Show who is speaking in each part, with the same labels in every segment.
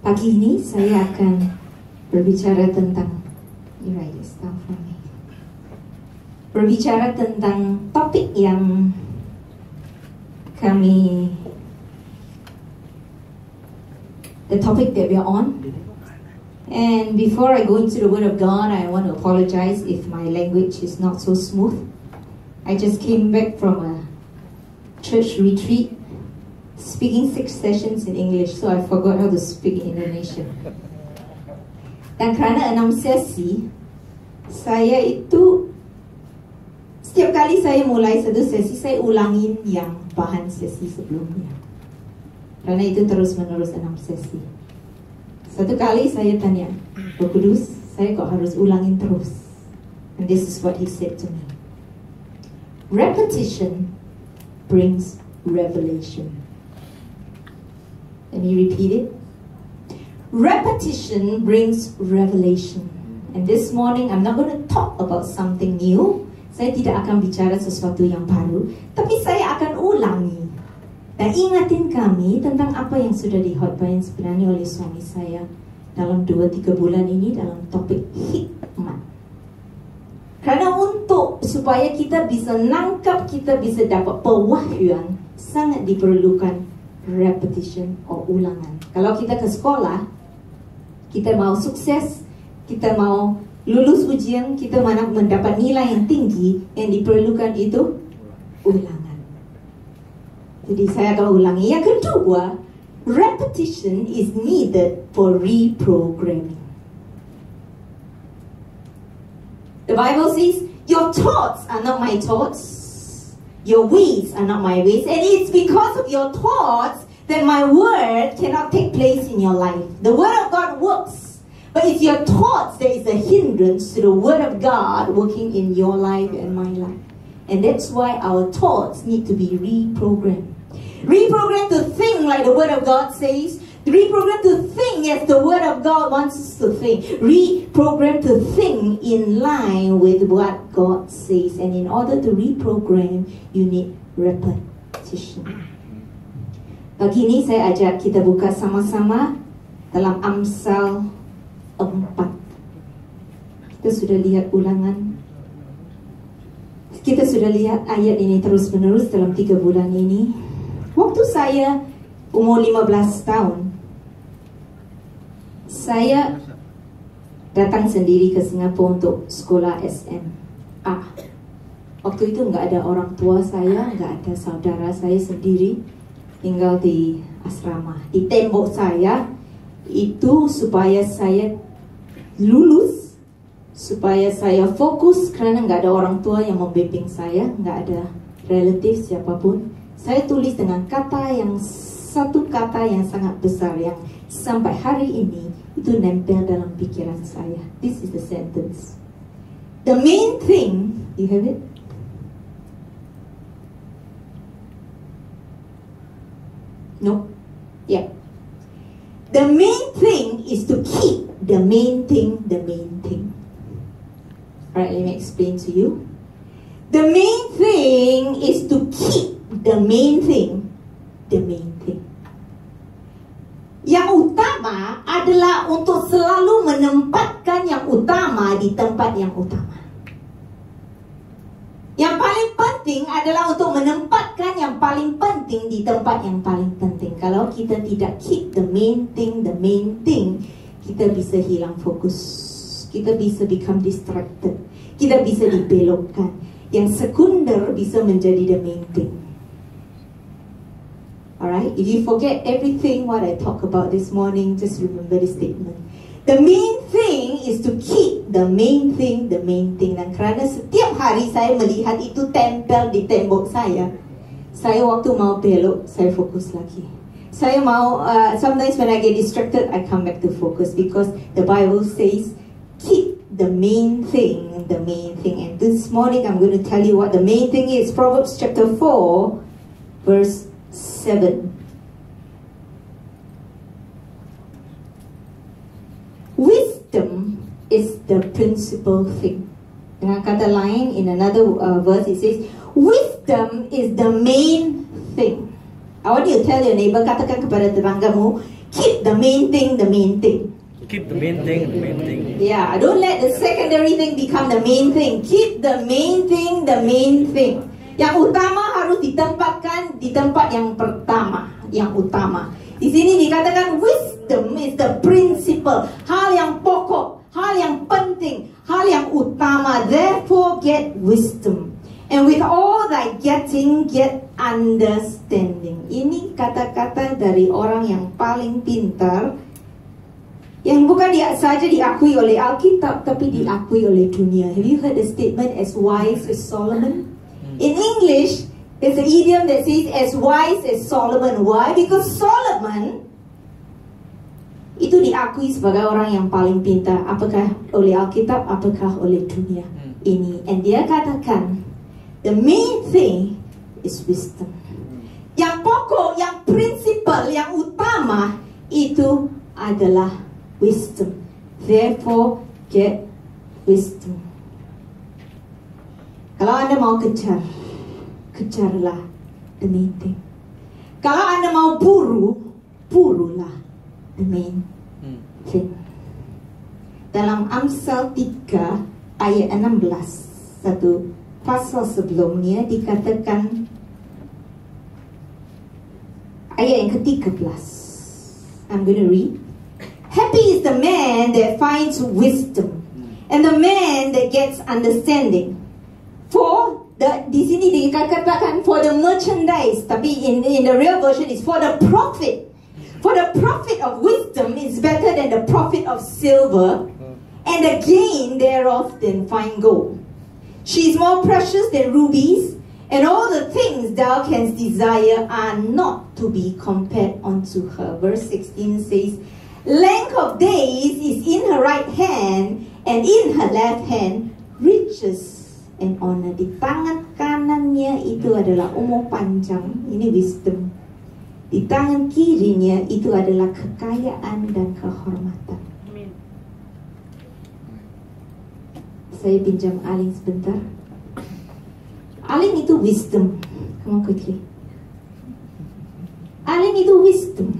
Speaker 1: Pagi ini saya akan berbicara tentang berbicara tentang topik yang the topic that we are on. And before I go into the Word of God, I want to apologize if my language is not so smooth. I just came back from a church retreat, speaking 6 sessions in English, so I forgot how to speak in Indonesian. Dan kerana 6 sesi, saya itu setiap kali saya mulai satu sesi, saya ulangin yang bahan sesi sebelumnya. Kerana itu terus menerus 6 sesi. Satu kali saya tanya, Roh Kudus, saya kok harus ulangin terus? And this is what he said to me. Repetition brings revelation. Let me repeat it. Repetition brings revelation. And this morning I'm not going to talk about something new. Saya tidak akan bicara sesuatu yang baru, tapi saya akan ulangi dan ingatin kami tentang apa yang sudah dihotbahin sebenarnya oleh suami saya dalam 2-3 bulan ini dalam topik hikmat. Karena supaya kita bisa nangkap, kita bisa dapat pewahyuan, sangat diperlukan repetition atau ulangan. Kalau kita ke sekolah, kita mau sukses, kita mau lulus ujian, kita mau mendapat nilai yang tinggi, yang diperlukan itu ulangan. Jadi saya akan ulangi. Yang kedua, repetition is needed for reprogramming. The Bible says, your thoughts are not my thoughts, your ways are not my ways, and it's because of your thoughts that my word cannot take place in your life. The word of God works, but it's your thoughts that is a hindrance to the word of God working in your life and my life. And that's why our thoughts need to be reprogrammed. Reprogram to think like the Word of God says. Reprogram to think as the Word of God wants us to think. Reprogram to think in line with what God says. And in order to reprogram, you need repetition. Pagi ini saya ajak kita buka sama-sama dalam Amsal 4. Kita sudah lihat ulangan. Kita sudah lihat ayat ini terus-menerus dalam 3 bulan ini. Waktu saya umur 15 tahun, saya datang sendiri ke Singapura untuk sekolah SMA. Waktu itu nggak ada orang tua saya, nggak ada saudara, saya sendiri tinggal di asrama. Di tembok saya itu supaya saya lulus, supaya saya fokus, karena nggak ada orang tua yang membimbing saya, nggak ada relatif siapapun. Saya tulis dengan satu kata yang sangat besar yang sampai hari ini itu nempel dalam pikiran saya. This is the sentence. The main thing, you have it? No? Yeah. The main thing is to keep the main thing the main thing. Alright, let me explain to you. The main thing is to keep the main thing the main thing. Yang utama adalah untuk selalu menempatkan yang utama di tempat yang utama. Yang paling penting adalah untuk menempatkan yang paling penting di tempat yang paling penting. Kalau kita tidak keep the main thing, kita bisa hilang fokus. Kita bisa become distracted. Kita bisa dibelokkan. Yang sekunder bisa menjadi the main thing. Alright, if you forget everything what I talk about this morning, just remember this statement. The main thing is to keep the main thing the main thing. Dan kerana setiap hari saya melihat itu tempel di tembok saya waktu mau belok, saya fokus lagi. Saya mau, sometimes when I get distracted, I come back to focus, because the Bible says, keep the main thing the main thing. And this morning I'm going to tell you what the main thing is. Proverbs chapter 4, verse 7. Wisdom is the principal thing. Dengan kata lain, in another verse it says, wisdom is the main thing. I want you to tell your neighbor, katakan kepada tetanggamu, keep the main thing the main thing.
Speaker 2: Keep the main thing the main thing.
Speaker 1: Yeah, don't let the secondary thing become the main thing. Keep the main thing the main thing. Yang utama harus ditempatkan di tempat yang pertama, yang utama. Di sini dikatakan wisdom is the principle, hal yang pokok, hal yang penting, hal yang utama. Therefore get wisdom. And with all thy getting, get understanding. Ini kata-kata dari orang yang paling pintar, yang bukan saja diakui oleh Alkitab, tapi diakui oleh dunia. Have you heard the statement as wise as Solomon? In English, there's an idiom that says as wise as Solomon. Why? Because Solomon itu diakui sebagai orang yang paling pintar. Apakah oleh Alkitab, apakah oleh dunia ini? And dia katakan, the main thing is wisdom. Yang pokok, yang prinsipal, yang utama itu adalah wisdom. Therefore, get wisdom. Kalau Anda mau kejar, kejarlah the main thing. Kalau Anda mau burulah the main thing. Dalam Amsal 3 ayat 16, satu pasal sebelumnya dikatakan, ayat yang ke-13. I'm going to read. Happy is the man that finds wisdom, and the man that gets understanding. For di sini dikatakan for the merchandise, tapi in the real version is for the profit. For the profit of wisdom is better than the profit of silver, and the gain thereof than fine gold. She is more precious than rubies, and all the things thou canst desire are not to be compared unto her. Verse 16 says, length of days is in her right hand, and in her left hand riches and honor. Di tangan kanannya itu adalah umur panjang, ini wisdom. Di tangan kirinya itu adalah kekayaan dan kehormatan. Saya pinjam Aling sebentar. Aling itu wisdom. Come on quickly. Aling itu wisdom.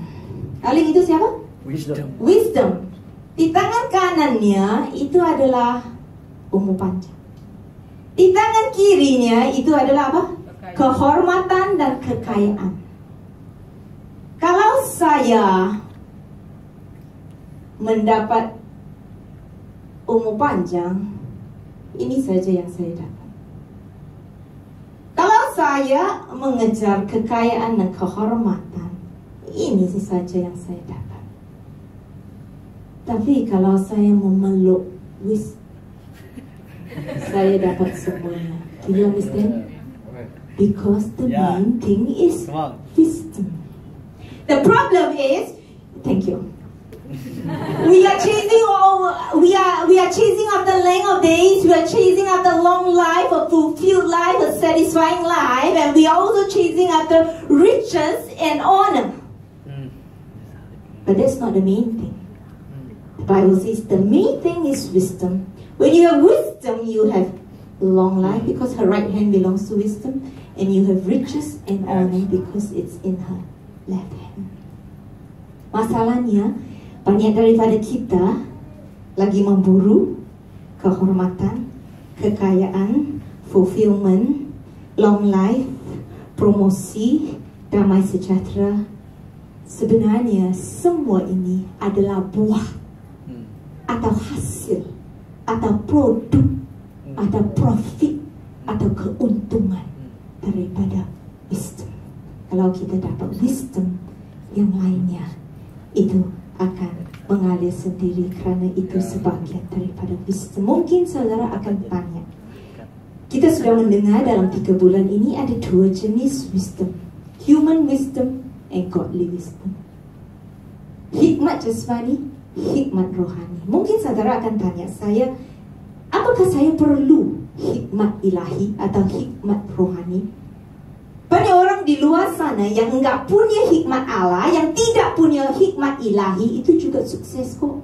Speaker 1: Aling itu siapa?
Speaker 2: Wisdom.
Speaker 1: Wisdom. Di tangan kanannya itu adalah umur panjang. Di tangan kirinya itu adalah apa? Kehormatan dan kekayaan. Kalau saya mendapat umur panjang, ini saja yang saya dapat. Kalau saya mengejar kekayaan dan kehormatan, ini saja yang saya dapat. Tapi kalau saya memeluk wisdom, saya dapat semuanya. Do you understand? Because the main thing is wisdom. The problem is, thank you. We are chasing after length of days. We are chasing after long life, a fulfilled life, a satisfying life, and we are also chasing after riches and honor. But that's not the main thing. The Bible says the main thing is wisdom. When you have wisdom, you have long life because her right hand belongs to wisdom, and you have riches and honor because it's in her left hand. Masalahnya, banyak daripada kita lagi memburu kehormatan, kekayaan, fulfillment, long life, promosi, damai sejahtera. Sebenarnya semua ini adalah buah atau hasil atau produk atau profit atau keuntungan daripada wisdom. Kalau kita dapat wisdom, yang lainnya itu akan mengalir sendiri kerana itu sebagian daripada wisdom. Mungkin saudara akan tanya, kita sudah mendengar dalam 3 bulan ini ada 2 jenis wisdom, human wisdom and godly wisdom. Hikmat jasmani, hikmat rohani. Mungkin saudara akan tanya saya, apakah saya perlu hikmat ilahi atau hikmat rohani? Banyak orang di luar sana yang enggak punya hikmat Allah, yang tidak punya hikmat ilahi, itu juga sukses kok.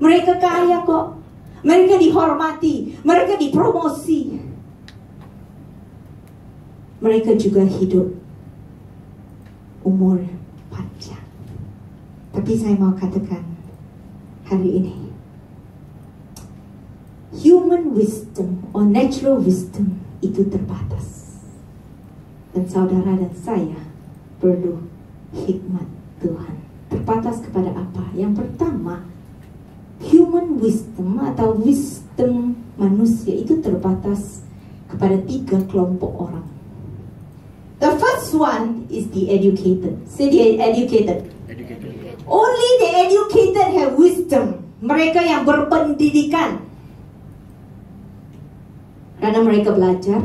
Speaker 1: Mereka kaya kok. Mereka dihormati, mereka dipromosi. Mereka juga hidup umur panjang. Tapi saya mau katakan hari ini, human wisdom or natural wisdom itu terbatas. Dan saudara dan saya perlu hikmat Tuhan. Terbatas kepada apa? Yang pertama, human wisdom atau wisdom manusia itu terbatas kepada 3 kelompok orang. The first one is the educated. Say the educated. Only the educated have wisdom. Mereka yang berpendidikan. Karena mereka belajar,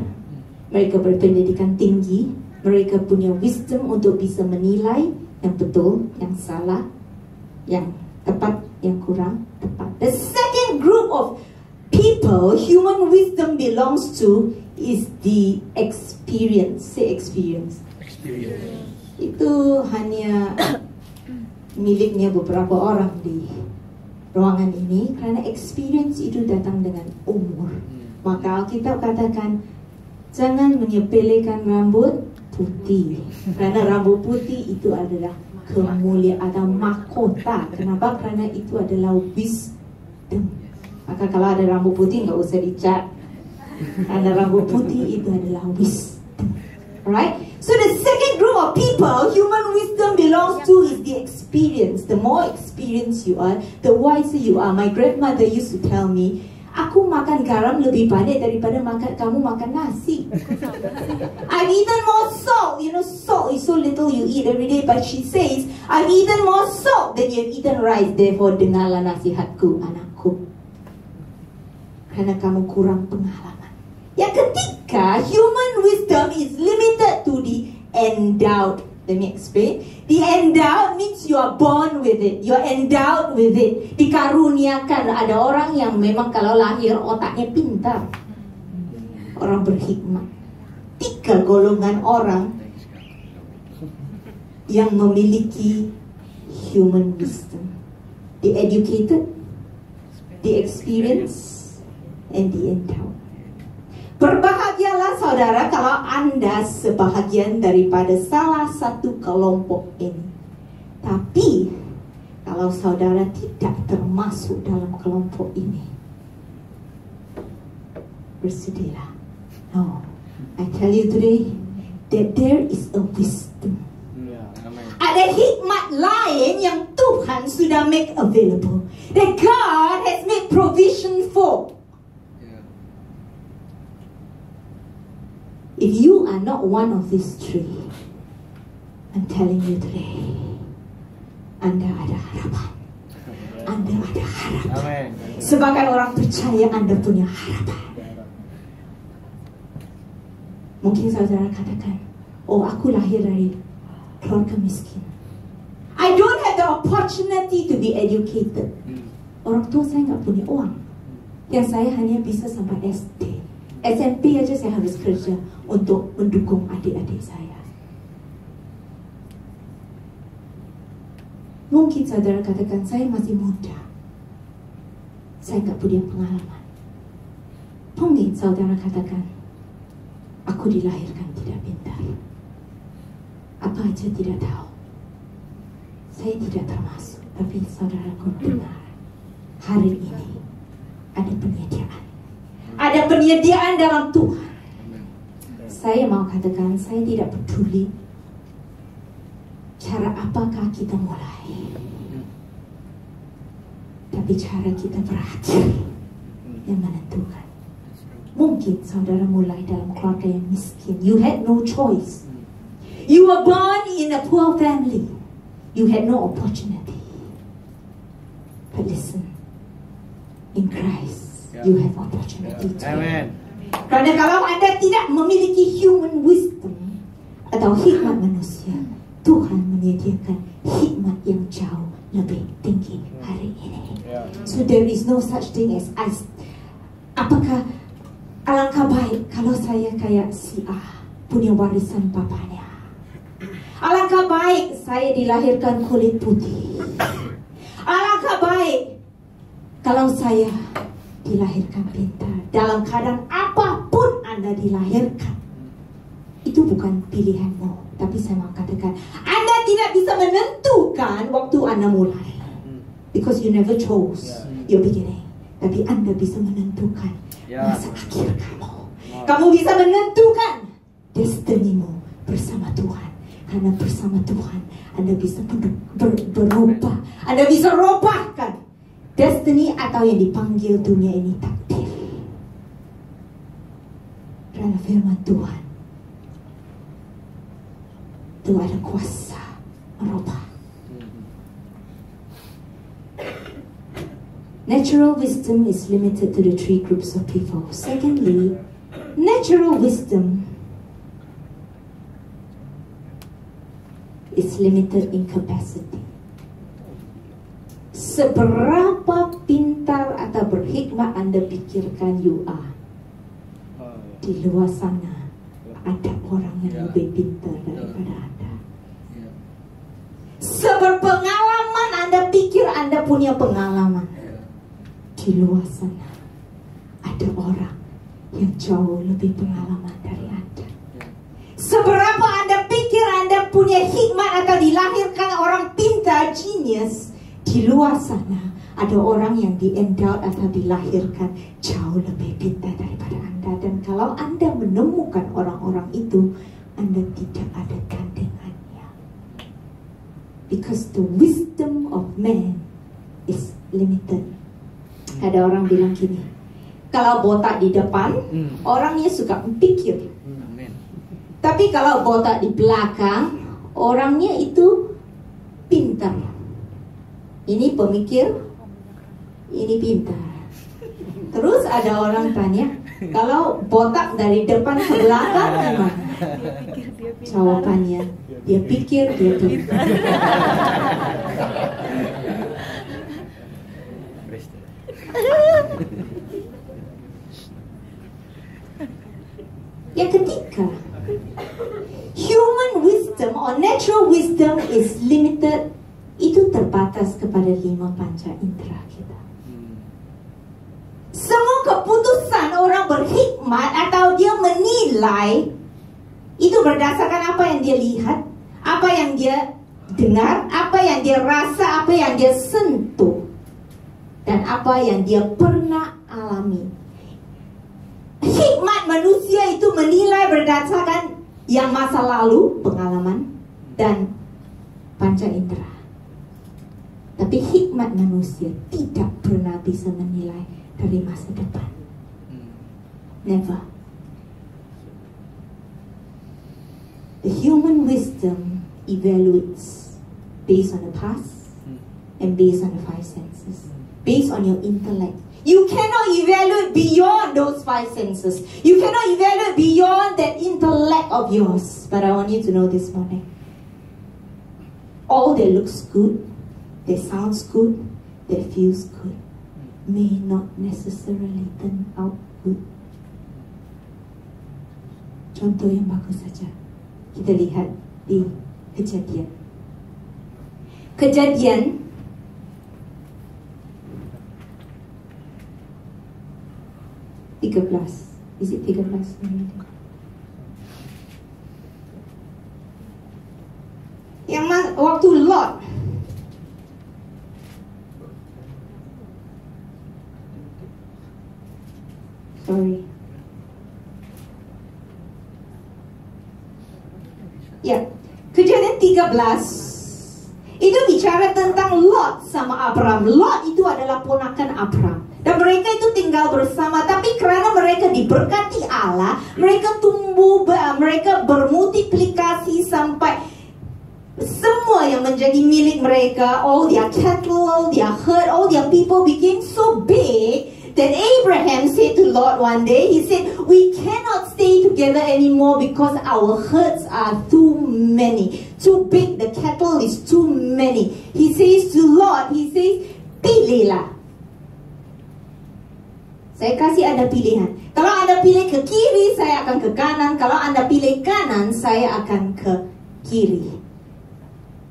Speaker 1: mereka berpendidikan tinggi, mereka punya wisdom untuk bisa menilai yang betul, yang salah, yang tepat, yang kurang tepat. The second group of people human wisdom belongs to is the experience. Say experience. Itu hanya miliknya beberapa orang di ruangan ini, karena experience itu datang dengan umur. Maka Alkitab katakan jangan menyepelekan rambut putih, karena rambut putih itu adalah kemuliaan atau mahkota. Kenapa? Karena itu adalah wisdom. Maka kalau ada rambut putih nggak usah dicat, karena rambut putih itu adalah wisdom. Alright? So the second group of people human wisdom belongs to is the experience. The more experienced you are, the wiser you are. My grandmother used to tell me, aku makan garam lebih banyak daripada kamu makan nasi. I've eaten more salt. You know, salt is so little you eat every day. But she says, I've eaten more salt than you've eaten rice. Therefore, dengarlah nasihatku, anakku. Karena kamu kurang pengalaman. Yang ketiga, human wisdom is limited to the endowed. Let me explain. The endowed means you are born with it. You are endowed with it. Dikaruniakan. Ada orang yang memang kalau lahir otaknya pintar. Orang berhikmat. 3 golongan orang yang memiliki human wisdom. The educated, the experienced, and the endowed. Berbahagialah saudara kalau Anda sebahagian daripada salah satu kelompok ini. Tapi kalau saudara tidak termasuk dalam kelompok ini, bersedihlah. No, I tell you today that there is a wisdom. Ada hikmat lain yang Tuhan sudah make available, that God has made provision for. If you are not one of these 3, I'm telling you today, Anda ada harapan. Anda ada harapan. Sebagai orang percaya, Anda punya harapan. Mungkin saudara katakan, oh aku lahir dari keluarga miskin. I don't have the opportunity to be educated. Orang tua saya nggak punya uang. Yang saya hanya bisa sampai SD. SMP aja saya harus kerja untuk mendukung adik-adik saya. Mungkin saudara katakan, saya masih muda, saya nggak punya pengalaman. Mungkin saudara katakan, aku dilahirkan tidak pintar, apa aja tidak tahu. Saya tidak termasuk. Tapi saudaraku dengar, hari ini ada penyediaan. Ada penyediaan dalam Tuhan. Saya mau katakan, saya tidak peduli cara apakah kita mulai, tapi cara kita berakhir yang menentukan. Mungkin saudara mulai dalam keluarga yang miskin. You had no choice. You were born in a poor family. You had no opportunity. But listen, in Christ you have opportunity today.
Speaker 2: Amen.
Speaker 1: Karena kalau Anda tidak memiliki human wisdom atau hikmat manusia, Tuhan menyediakan hikmat yang jauh lebih tinggi hari ini. So there is no such thing as apakah alangkah baik kalau saya kayak si A, punya warisan bapaknya. Alangkah baik saya dilahirkan kulit putih. Alangkah baik kalau saya dilahirkan pintar. Dalam keadaan apapun Anda dilahirkan, itu bukan pilihanmu. Tapi saya mau katakan, Anda tidak bisa menentukan waktu Anda mulai. Because you never chose your beginning. Tapi Anda bisa menentukan masa akhir kamu. Kamu bisa menentukan destinimu bersama Tuhan. Karena bersama Tuhan Anda bisa berubah. Anda bisa robahkan destiny atau yang dipanggil dunia ini takdir. Karena firman Tuhan itu ada kuasa merubah. Natural wisdom is limited to the three groups of people. Secondly, natural wisdom is limited in capacity. Seberapa pintar atau berhikmat Anda pikirkan you are, di luar sana ada orang yang lebih pintar daripada Anda. Seberpengalaman Anda pikir Anda punya pengalaman, di luar sana ada orang yang jauh lebih pengalaman dari Anda. Seberapa Anda pikir Anda punya hikmat atau dilahirkan orang pintar, genius, di luar sana ada orang yang di-endowed atau dilahirkan jauh lebih pintar daripada Anda. Dan kalau Anda menemukan orang-orang itu, Anda tidak ada tandingannya. Because the wisdom of man is limited. Ada orang bilang gini, kalau botak di depan, orangnya suka pikir. Tapi kalau botak di belakang, orangnya itu pintar. Ini pemikir, ini pintar. Terus ada orang tanya, kalau botak dari depan ke belakang gimana? Jawabannya, dia pikir, dia pintar. Yang ketiga, human wisdom or natural wisdom is limited. Itu terbatas kepada 5 panca indera kita. Semua keputusan orang berhikmat atau dia menilai itu berdasarkan apa yang dia lihat, apa yang dia dengar, apa yang dia rasa, apa yang dia sentuh, dan apa yang dia pernah alami. Hikmat manusia itu menilai berdasarkan yang masa lalu, pengalaman, dan panca indera. Tapi hikmat manusia tidak pernah bisa menilai dari masa depan. Never. The human wisdom evaluates based on the past and based on the 5 senses, based on your intellect. You cannot evaluate beyond those 5 senses. You cannot evaluate beyond that intellect of yours. But I want you to know this morning, all that looks good, that sounds good, that feels good, may not necessarily turn out good. Contoh yang bagus saja kita lihat di Kejadian. Kejadian 13. Is it 13? Yang waktu Lot Ya, Kejadian 13 itu bicara tentang Lot sama Abram. Lot itu adalah ponakan Abram, dan mereka itu tinggal bersama. Tapi karena mereka diberkati Allah, mereka tumbuh, mereka bermultiplikasi sampai semua yang menjadi milik mereka, all their cattle, all their herd, all their people became so big. Then Abraham said to Lot one day, he said, we cannot stay together anymore because our herds are too many. Too big, the cattle is too many. He says to Lot, he says, pilihlah. Saya kasih Anda pilihan. Kalau Anda pilih ke kiri, saya akan ke kanan. Kalau Anda pilih kanan, saya akan ke kiri.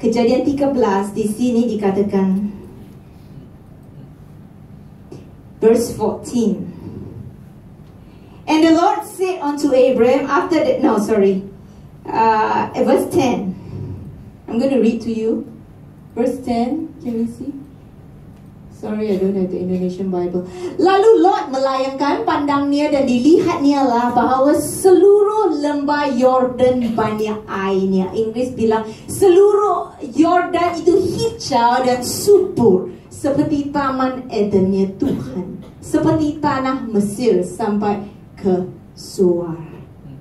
Speaker 1: Kejadian 13 di sini dikatakan, verse 14. And the Lord said unto Abraham after that, verse 10. I'm going to read to you Verse 10, can we see? Sorry, I don't have the Indonesian Bible. Lalu Lot melayangkan pandangnya dan dilihatnya lah bahawa seluruh lembah Yordan banyak airnya. Inggris bilang seluruh Yordan itu hijau dan subur seperti taman Edennya Tuhan, seperti tanah Mesir sampai ke Zoar.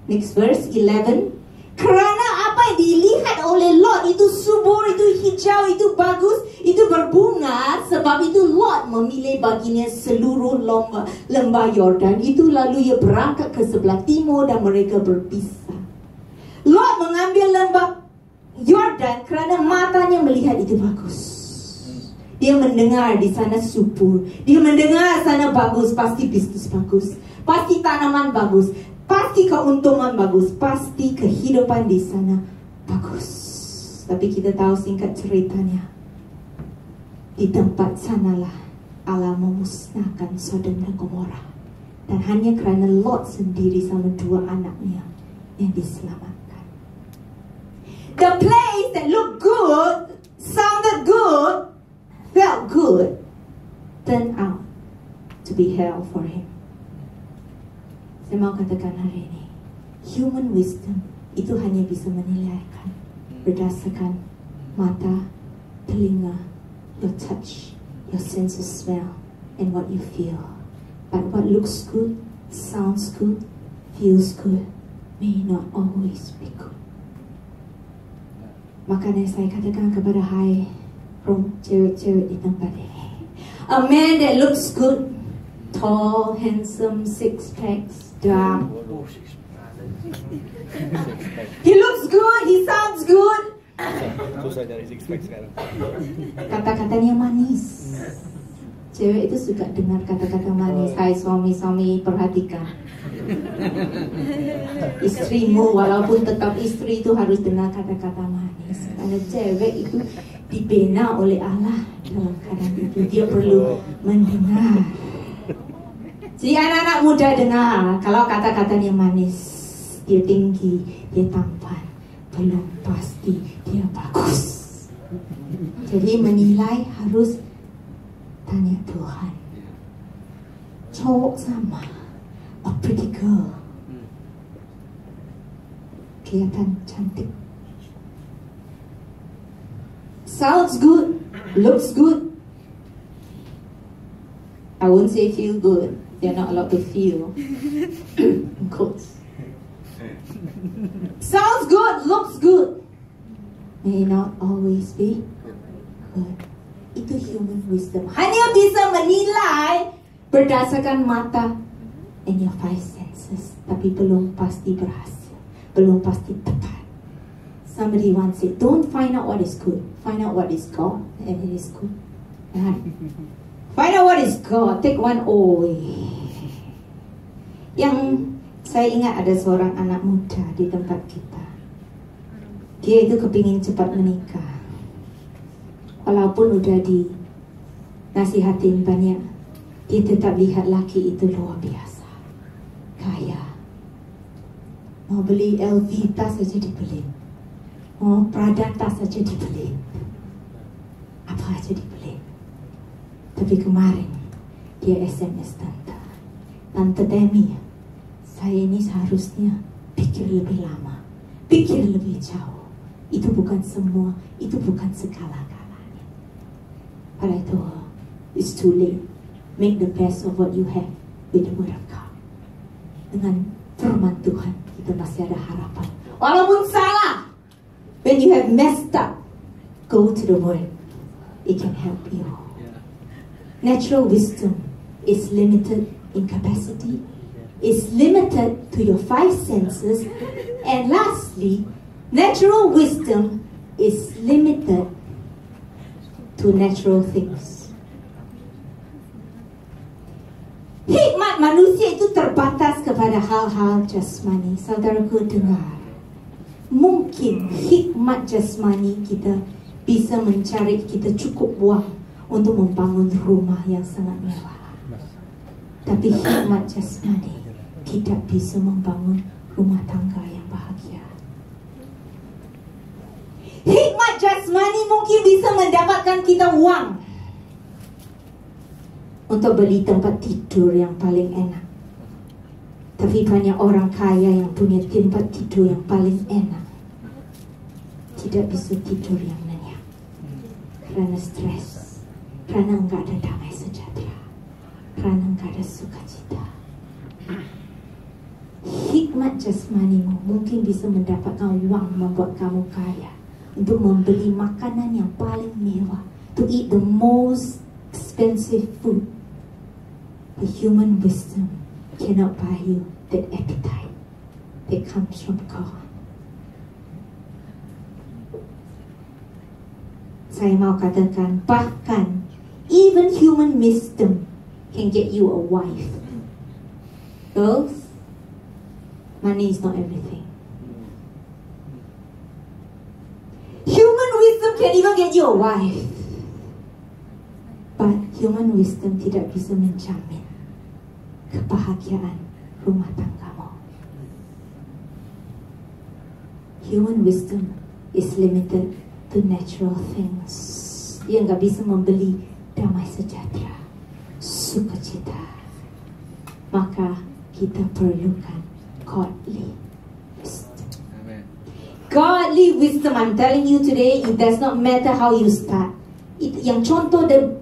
Speaker 1: Next verse 11. Kerana apa yang dilihat oleh Lot itu subur, itu hijau, itu bagus, itu berbunga, sebab itu Lot memilih baginya seluruh lembah Yordan itu. Lalu ia berangkat ke sebelah timur dan mereka berpisah. Lot mengambil lembah Yordan kerana matanya melihat itu bagus. Dia mendengar di sana subur, dia mendengar sana bagus, pasti bisnis bagus, pasti tanaman bagus, pasti keuntungan bagus, pasti kehidupan di sana bagus. Tapi kita tahu singkat ceritanya, di tempat sanalah Allah memusnahkan Sodom dan Gomora. Dan hanya kerana Lot sendiri sama dua anaknya yang diselamatkan. The place that looked good, sounded good, felt good, turned out to be hell for him. Saya mau katakan hari ini, human wisdom itu hanya bisa menilaikan berdasarkan mata, telinga, your touch, your sense of smell, and what you feel. But what looks good, sounds good, feels good, may not always be good. Makanya saya katakan kepada hai cewek-cewek di tempat ini, a man that looks good, tall, handsome, six packs, dark. He looks good, he sounds good.
Speaker 2: Susah cari six pack sekarang.
Speaker 1: Kata-katanya manis. Cewek itu suka dengar kata-kata manis. Hai suami-suami, perhatikan. Istrimu walaupun tetap istri itu harus dengar kata-kata manis. Karena cewek itu dibina oleh Allah dalam keadaan itu. Dia perlu mendengar. Jadi anak-anak muda dengar, kalau kata-katanya manis, dia tinggi, dia tampan, belum pasti dia bagus. Jadi menilai harus tanya Tuhan. Cowok sama, a pretty girl, kelihatan cantik, sounds good, looks good. I won't say feel good. They're not allowed to feel. In quotes. Sounds good, looks good, may not always be good. Itu human wisdom. Hanya bisa menilai berdasarkan mata and your five senses. Tapi belum pasti berhasil, belum pasti tepat. Somebody once said, don't find out what is good, find out what is God, and it is good. Right? Find out what is God, take one away. Yang saya ingat ada seorang anak muda di tempat kita. Dia itu kepingin cepat menikah. Walaupun udah dinasihatin banyak, dia tetap lihat laki itu luar biasa, kaya. Mau beli LV tas saja dibeli, mau Prada tas saja dibeli, apa aja dibeli. Tapi kemarin dia SMS Tante Demi, saya ini seharusnya pikir lebih lama, pikir lebih jauh. Itu bukan semua, itu bukan segala-galanya. But I told her, it's too late. Make the best of what you have with the word of God. Dengan firman Tuhan, kita masih ada harapan. Walaupun salah, when you have messed up, go to the word. It can help you. Natural wisdom is limited in capacity, is limited to your five senses, and lastly, natural wisdom is limited to natural things. Hikmat manusia itu terbatas kepada hal-hal jasmani. Saudaraku dengar, mungkin hikmat jasmani kita bisa mencari kita cukup uang untuk membangun rumah yang sangat mewah. Tapi hikmat jasmani tidak bisa membangun rumah tangga yang bahagia. Hikmat jasmani mungkin bisa mendapatkan kita uang untuk beli tempat tidur yang paling enak. Tapi banyak orang kaya yang punya tempat tidur yang paling enak tidak bisa tidur yang nyenyak karena stres, karena enggak ada damai sejahtera, karena enggak ada sukacita. Hikmat jasmanimu mungkin bisa mendapatkan uang membuat kamu kaya untuk membeli makanan yang paling mewah, to eat the most expensive food. The human wisdom cannot buy you that appetite that comes from God. Saya mau katakan, bahkan even human wisdom can get you a wife. Girls, money is not everything. Human wisdom can even get you a wife, but human wisdom tidak bisa menjamin kebahagiaan rumah tanggamu. Human wisdom is limited to natural things. Dia nggak bisa membeli damai sejahtera, sukacita. Maka kita perlukan godly wisdom.
Speaker 2: Amen.
Speaker 1: Godly wisdom, I'm telling you today, it does not matter how you start. Yang contoh, the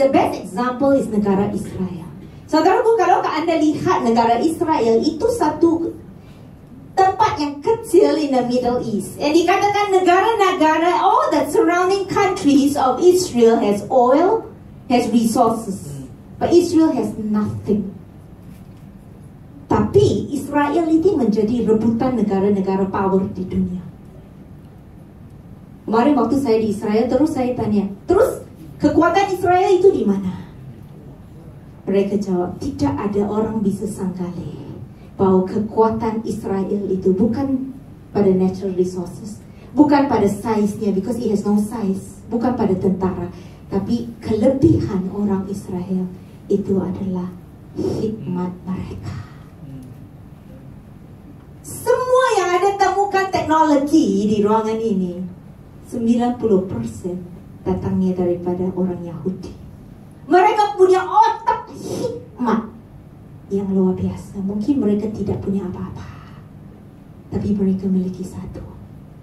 Speaker 1: best example is negara Israel. Saudaraku, kalau Anda lihat negara Israel, itu satu tempat yang kecil in the Middle East. And dikatakan negara-negara, all the surrounding countries of Israel has oil, has resources. But Israel has nothing. Tapi Israel itu menjadi rebutan negara-negara power di dunia. Kemarin waktu saya di Israel, terus saya tanya, terus kekuatan Israel itu di mana? Mereka jawab, tidak ada orang bisa sangkali bahwa kekuatan Israel itu bukan pada natural resources, bukan pada size-nya, because it has no size, bukan pada tentara, tapi kelebihan orang Israel itu adalah hikmat mereka. Semua yang ada temukan teknologi di ruangan ini 90% datangnya daripada orang Yahudi. Mereka punya otak hikmat yang luar biasa. Mungkin mereka tidak punya apa-apa, tapi mereka memiliki satu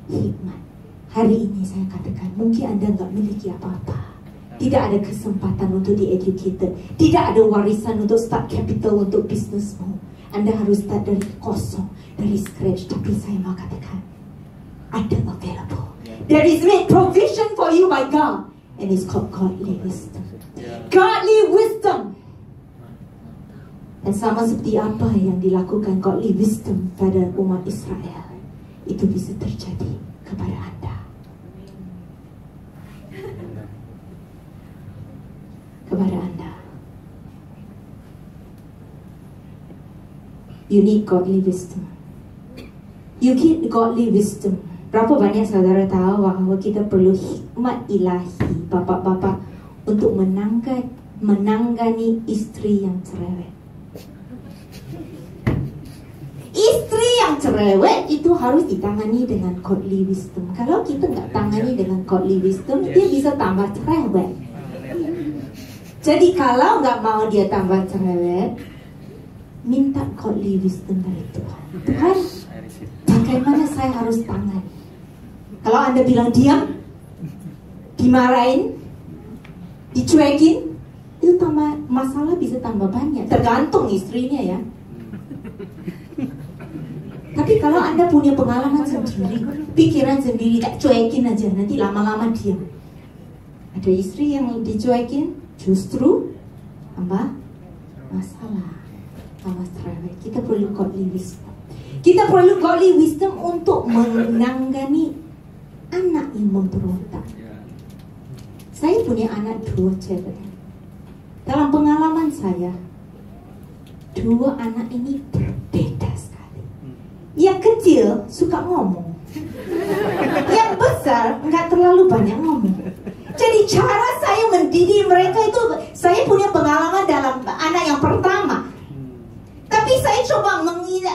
Speaker 1: hikmat. Hari ini saya katakan, mungkin Anda nggak memiliki apa-apa, tidak ada kesempatan untuk di-educated, tidak ada warisan untuk start capital untuk bisnismu. Anda harus start dari kosong, dari scratch. Tapi saya mau katakan, ada available. There is made provision for you by God, and it's called godly wisdom. Godly wisdom. Dan sama seperti apa yang dilakukan godly wisdom pada umat Israel, itu bisa terjadi kepada Anda. Kepada Anda. You need godly wisdom. You need godly wisdom. Berapa banyak saudara tahu bahwa kita perlu hikmat ilahi, bapak-bapak, untuk menangani istri yang cerewet. Istri yang cerewet itu harus ditangani dengan godly wisdom. Kalau kita nggak tangani dengan godly wisdom, dia bisa tambah cerewet. Jadi kalau nggak mau dia tambah cerewet, minta godly wisdom dari Tuhan. Tuhan, bagaimana saya harus tangani? Kalau Anda bilang diam, dimarahin, dicuekin, itu tambah masalah, bisa tambah banyak. Tergantung istrinya ya. Tapi kalau Anda punya pengalaman sendiri, pikiran sendiri, tak cuekin aja, nanti lama-lama diam. Ada istri yang dicuekin, justru tambah masalah, tambah cerewet. Kita perlu godly wisdom. Kita perlu godly wisdom untuk menangani anak yang memberontak. Saya punya anak 2 cewek. Dalam pengalaman saya, 2 anak ini berbeda sekali. Yang kecil suka ngomong, yang besar nggak terlalu banyak ngomong. Jadi cara saya mendidik mereka itu, saya punya pengalaman dalam anak yang pertama. Tapi saya coba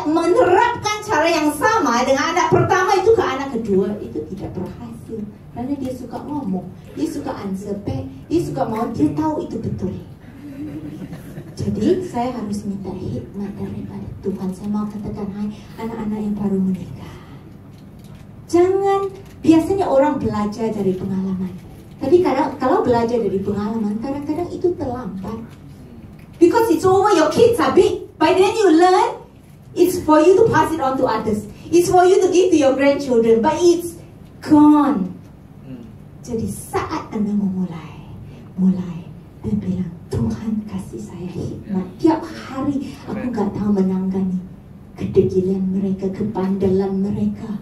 Speaker 1: menerapkan cara yang sama dengan anak pertama itu ke anak kedua, itu tidak. tidak berhasil. Karena dia suka ngomong, dia suka answer back, dia suka mau, dia tahu itu betul. Jadi saya harus minta hikmat daripada Tuhan. Saya mau katakan, hai anak-anak yang baru menikah, jangan, biasanya orang belajar dari pengalaman. Tapi kalau belajar dari pengalaman, kadang-kadang itu terlambat. Because it's over, your kids are big. By then you learn, it's for you to pass it on to others. It's for you to give to your grandchildren. But it's gone. Jadi saat Anda mulai dan bilang, Tuhan kasih saya hikmat. Tiap hari aku gak tahu menanggani kedegilan mereka, kebandelan mereka.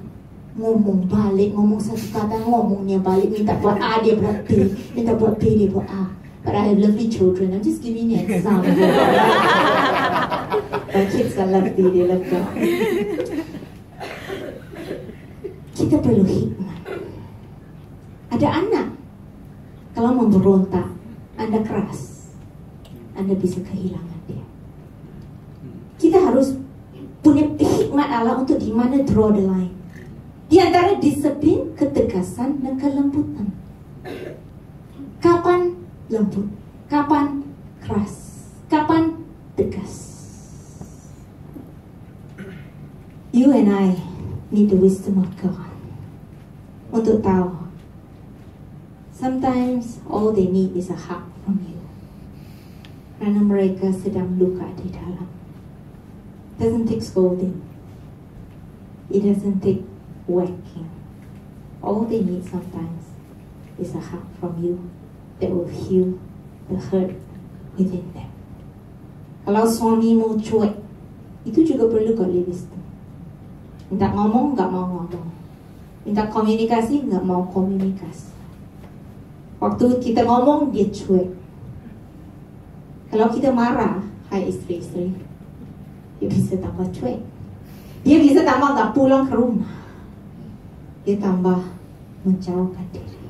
Speaker 1: Ngomong balik, ngomong satu kata, ngomongnya balik. Minta buat A, dia buat B. Minta buat B, dia buat A. But I have lovely children. I'm just giving you an example. My kids are lovely, they love God. Kita perlu hikmat. Ada anak, kalau memberontak, Anda keras, Anda bisa kehilangan dia. Kita harus punya hikmat Allah untuk di mana draw the line. Di antara disiplin, ketegasan, dan kelembutan. Kapan lembut? Kapan keras? Kapan tegas? You and I need the wisdom of God untuk tahu. Sometimes all they need is a hug from you. Karena mereka sedang luka di dalam. Doesn't take scolding. It doesn't take whacking. All they need sometimes is a hug from you that will heal the hurt within them. Kalau suamimu cuek, itu juga perlu godly wisdom. Minta ngomong, nggak mau ngomong. Minta komunikasi, nggak mau komunikasi. Waktu kita ngomong, dia cuek. Kalau kita marah, hai istri-istri, dia bisa tambah cuek. Dia bisa tambah nggak pulang ke rumah. Dia tambah menjauhkan diri.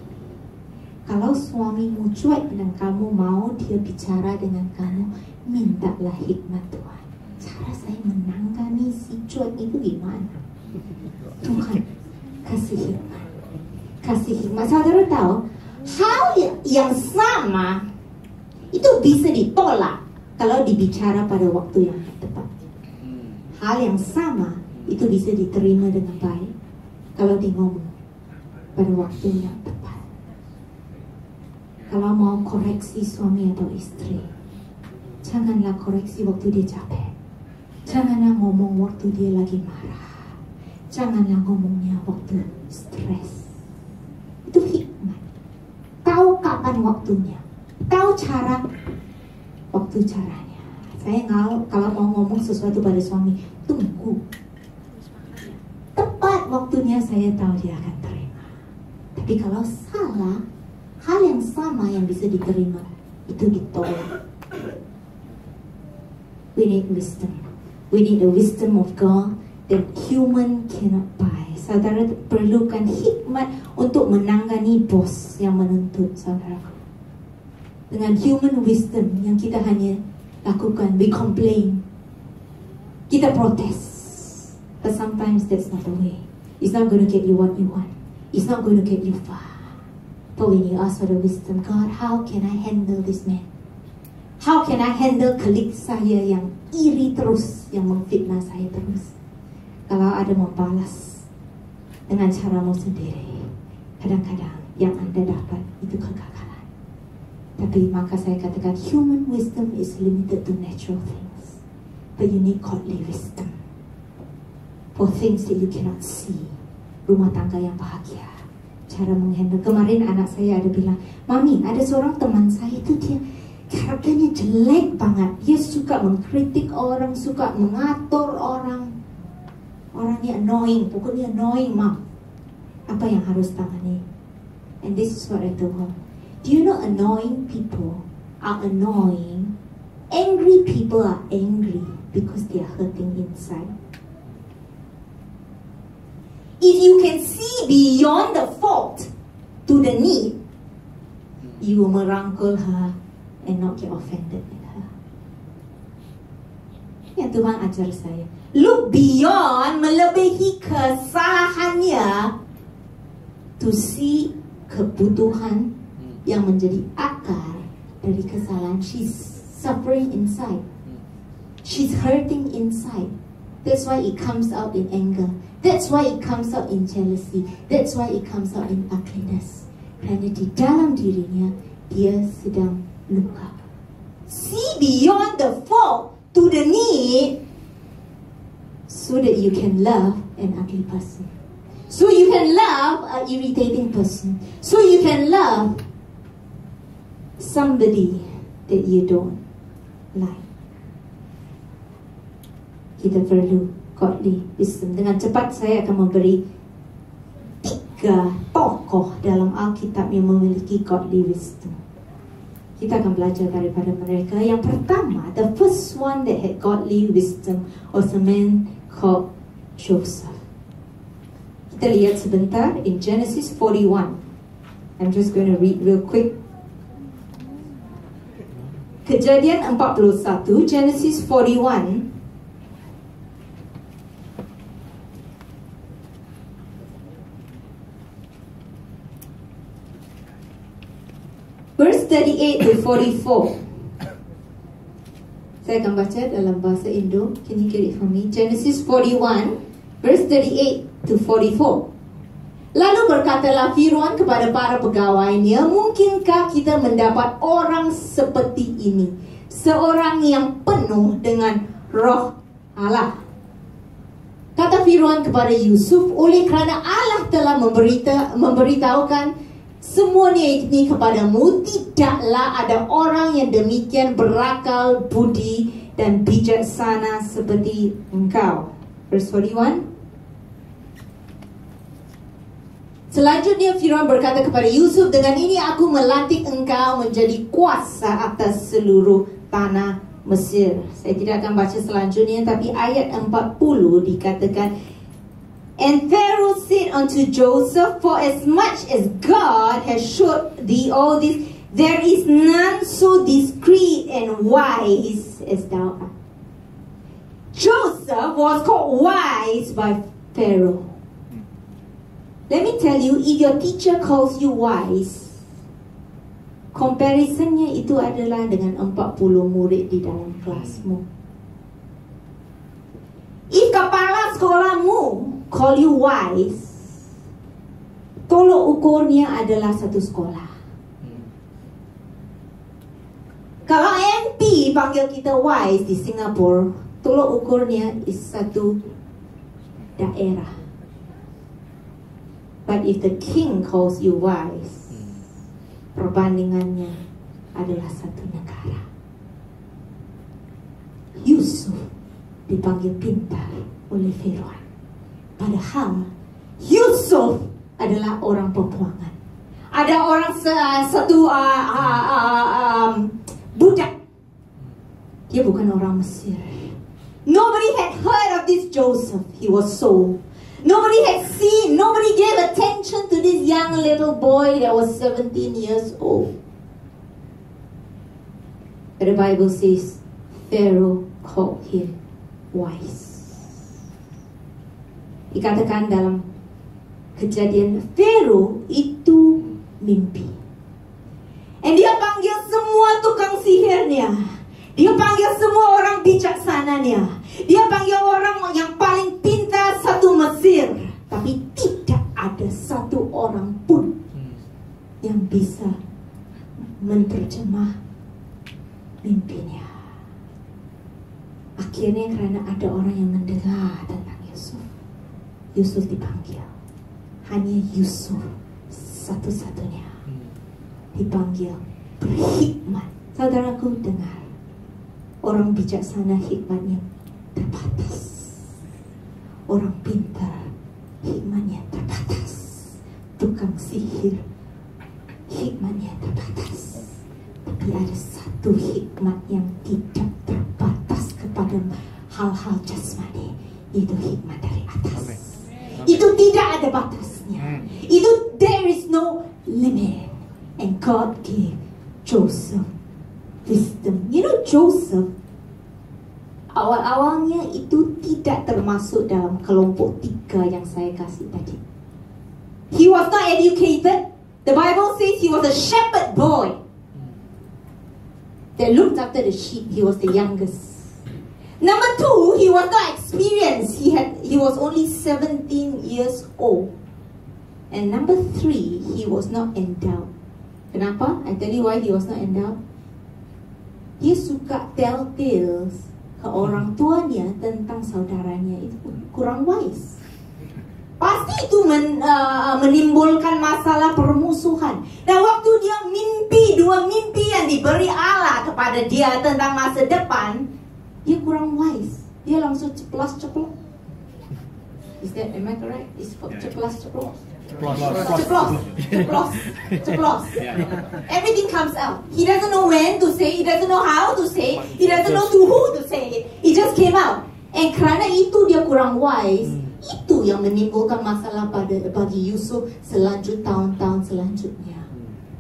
Speaker 1: Kalau suamimu cuek dan kamu mau dia bicara dengan kamu, mintalah hikmat Tuhan. Cara saya menangani si cuek itu gimana? Tuhan, kasih hikmat. Kasih hikmat. Saudara tahu, hal yang sama itu bisa ditolak kalau dibicara pada waktu yang tepat. Hal yang sama itu bisa diterima dengan baik kalau di ngomong pada waktu yang tepat. Kalau mau koreksi suami atau istri, janganlah koreksi waktu dia capek. Janganlah ngomong waktu dia lagi marah. Janganlah ngomongnya waktu stres. Itu hikmat. Tahu kapan waktunya. Tahu cara, waktu caranya. Saya kalau mau ngomong sesuatu pada suami, tunggu. Tepat waktunya saya tahu dia akan terima. Tapi kalau salah, hal yang sama yang bisa diterima itu ditolak. We need wisdom. We need the wisdom of God that human cannot buy. Saudara perlukan hikmat untuk menangani bos yang menuntut saudara. Dengan human wisdom yang kita hanya lakukan, we complain, kita protes. But sometimes that's not the way. It's not going to get you what you want. It's not going to get you far. But when you ask for the wisdom, God, how can I handle this man? How can I handle colleague saya yang iri terus, yang memfitnah saya terus? Kalau ada membalas dengan caramu sendiri, kadang-kadang yang Anda dapat itu kegagalan. Tapi maka saya katakan, human wisdom is limited to natural things. But you need godly wisdom for things that you cannot see. Rumah tangga yang bahagia, cara menghandle. Kemarin anak saya ada bilang, Mami, ada seorang teman saya itu dia karakternya jelek banget. Dia suka mengkritik orang, suka mengatur orang. Orangnya annoying, pokoknya annoying, Mam. Apa yang harus tangani? And this is what I told her. Do you know annoying people are annoying? Angry people are angry because they are hurting inside. If you can see beyond the fault to the need, you will merangkul her and not get offended with her. Yang Tuhan ajar saya, look beyond, melebihi kesalahannya, to see kebutuhan yang menjadi akar dari kesalahan. She's suffering inside. She's hurting inside. That's why it comes out in anger. That's why it comes out in jealousy. That's why it comes out in ugliness. Kerana di dalam dirinya, dia sedang luka. See beyond the fault to the need, so that you can love an ugly person. So you can love an irritating person. So you can love somebody that you don't like. Kita perlu godly wisdom. Dengan cepat saya akan memberi 3 tokoh dalam Alkitab yang memiliki godly wisdom. Kita akan belajar daripada mereka. Yang pertama, the first one that had godly wisdom was a man called Joseph. Kita lihat sebentar in Genesis 41. I'm just going to read real quick. Kejadian 41, Genesis 41. Verse 38 to 44. Saya akan baca dalam bahasa Indo. Can you get it for me? Genesis 41, verse 38 to 44. Lalu berkatalah Firaun kepada para pegawainya, mungkinkah kita mendapat orang seperti ini, seorang yang penuh dengan roh Allah? Kata Firaun kepada Yusuf, oleh kerana Allah telah memberitahukan semuanya ini kepadamu, tidaklah ada orang yang demikian berakal, budi dan bijaksana seperti engkau. Verse 41. Selanjutnya Firaun berkata kepada Yusuf, dengan ini aku melantik engkau menjadi kuasa atas seluruh tanah Mesir. Saya tidak akan baca selanjutnya, tapi ayat 40 dikatakan, and Pharaoh said unto Joseph, for as much as God has showed thee all this, there is none so discreet and wise as thou art. Joseph was called wise by Pharaoh. Let me tell you, if your teacher calls you wise, comparisonnya itu adalah dengan 40 murid di dalam kelasmu. If kepala sekolahmu call you wise, tolok ukurnya adalah satu sekolah. Kalau MP panggil kita wise di Singapura, tolok ukurnya is satu daerah. But if the king calls you wise, perbandingannya adalah satu negara. Yusuf dipanggil pintar oleh Firaun, padahal Yusuf adalah orang pembuangan. Ada orang satu budak. Dia bukan orang Mesir. Nobody had heard of this Joseph. He was sold. Nobody had seen, nobody gave attention to this young little boy that was 17 years old. But the Bible says Pharaoh called him wise. Dikatakan dalam Kejadian, Pharaoh itu mimpi. And dia panggil semua tukang sihirnya. Dia panggil semua orang bijaksananya. Dia panggil orang yang paling pintar satu Mesir. Tapi tidak ada satu orang pun yang bisa menerjemah mimpinya. Akhirnya karena ada orang yang mendengar tentang Yusuf, Yusuf dipanggil. Hanya Yusuf satu-satunya dipanggil berhikmat. Saudaraku dengar, orang bijaksana hikmatnya terbatas. Orang pintar hikmatnya terbatas. Tukang sihir hikmatnya terbatas. Tapi ada satu hikmat yang tidak terbatas kepada hal-hal jasmani, itu hikmat dari atas. Itu tidak ada batasnya. Itu there is no limit. And God gave Joseph wisdom. You know, Joseph awal-awalnya itu tidak termasuk dalam kelompok 3 yang saya kasih tadi. He was not educated. The Bible says he was a shepherd boy that looked after the sheep. He was the youngest. Number two, he was not experienced. He was only 17 years old. And number three, he was not endowed. Kenapa? I tell you why he was not endowed. Dia suka tell tales ke orang tuanya tentang saudaranya itu kurang wise. Pasti itu menimbulkan masalah permusuhan. Dan waktu dia mimpi, dua mimpi yang diberi Allah kepada dia tentang masa depan, dia kurang wise. Dia langsung ceplas-ceplos. Is that, am I correct? Is ceplas-ceplos? Ceplos. Everything comes out. He doesn't know when to say, he doesn't know how to say, he doesn't know to who to say it. It just came out. And kerana itu dia kurang wise, itu yang menimbulkan masalah bagi Yusuf tahun-tahun selanjutnya.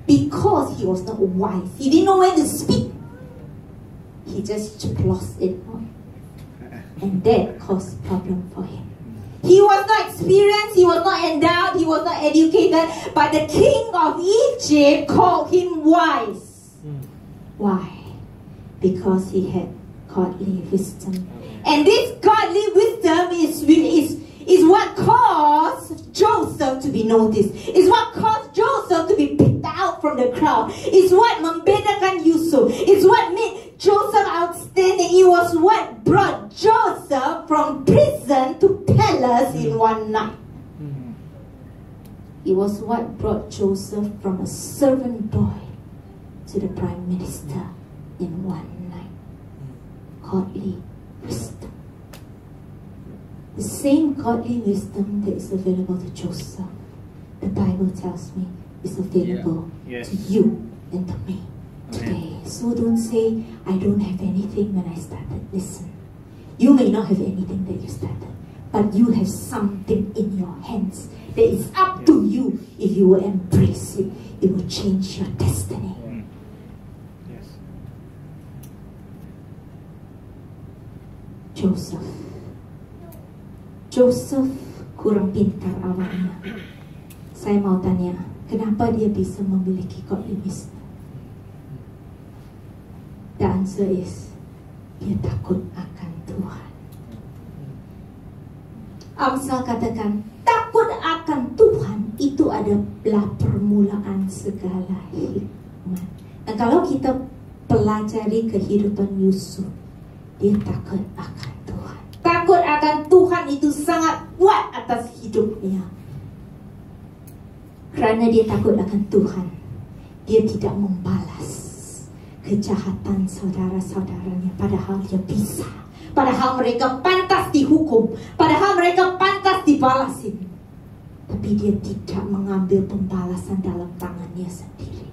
Speaker 1: Because he was not wise. He didn't know when to speak. He just ceplos it out. And that caused problem for him. He was not experienced, he was not endowed, he was not educated, but the king of Egypt called him wise. Why? Because he had godly wisdom. And this godly wisdom is what caused Joseph to be noticed. Is what caused Joseph to be picked out from the crowd. Is what membedakan Yusuf. Is what made Joseph outstanding. It was what brought Joseph from prison to palace in one night. It was what brought Joseph from a servant boy to the prime minister in one night. Godly wisdom. The same godly wisdom that is available to Joseph, the Bible tells me, is available to you and to me today. So don't say, I don't have anything when I started. Listen, you may not have anything that you started, but you have something in your hands that is up to you. If you will embrace it, it will change your destiny. Joseph kurang pintar awalnya. Saya mau tanya, kenapa dia bisa memiliki godly wisdom? The answer is, dia takut akan Tuhan. Amsal katakan, takut akan Tuhan itu adalah permulaan segala hikmat. Dan kalau kita pelajari kehidupan Yusuf, dia takut akan Tuhan. Takut akan Tuhan itu sangat kuat atas hidupnya. Kerana dia takut akan Tuhan, dia tidak membalas kejahatan saudara-saudaranya. Padahal dia bisa. Padahal mereka pantas dihukum. Padahal mereka pantas dibalasin. Tapi dia tidak mengambil pembalasan dalam tangannya sendiri.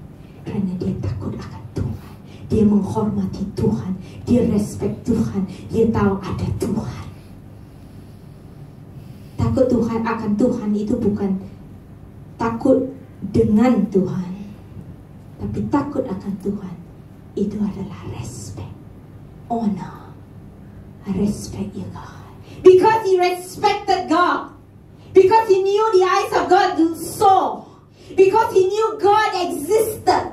Speaker 1: Kerana dia takut akan Tuhan. Dia menghormati Tuhan. Dia respect Tuhan. Dia tahu ada Tuhan. Takut Tuhan akan Tuhan itu bukan takut dengan Tuhan, tapi takut akan Tuhan itu adalah respect, honor. I respect you, God, because he respected God, because he knew the eyes of God saw, because he knew God existed.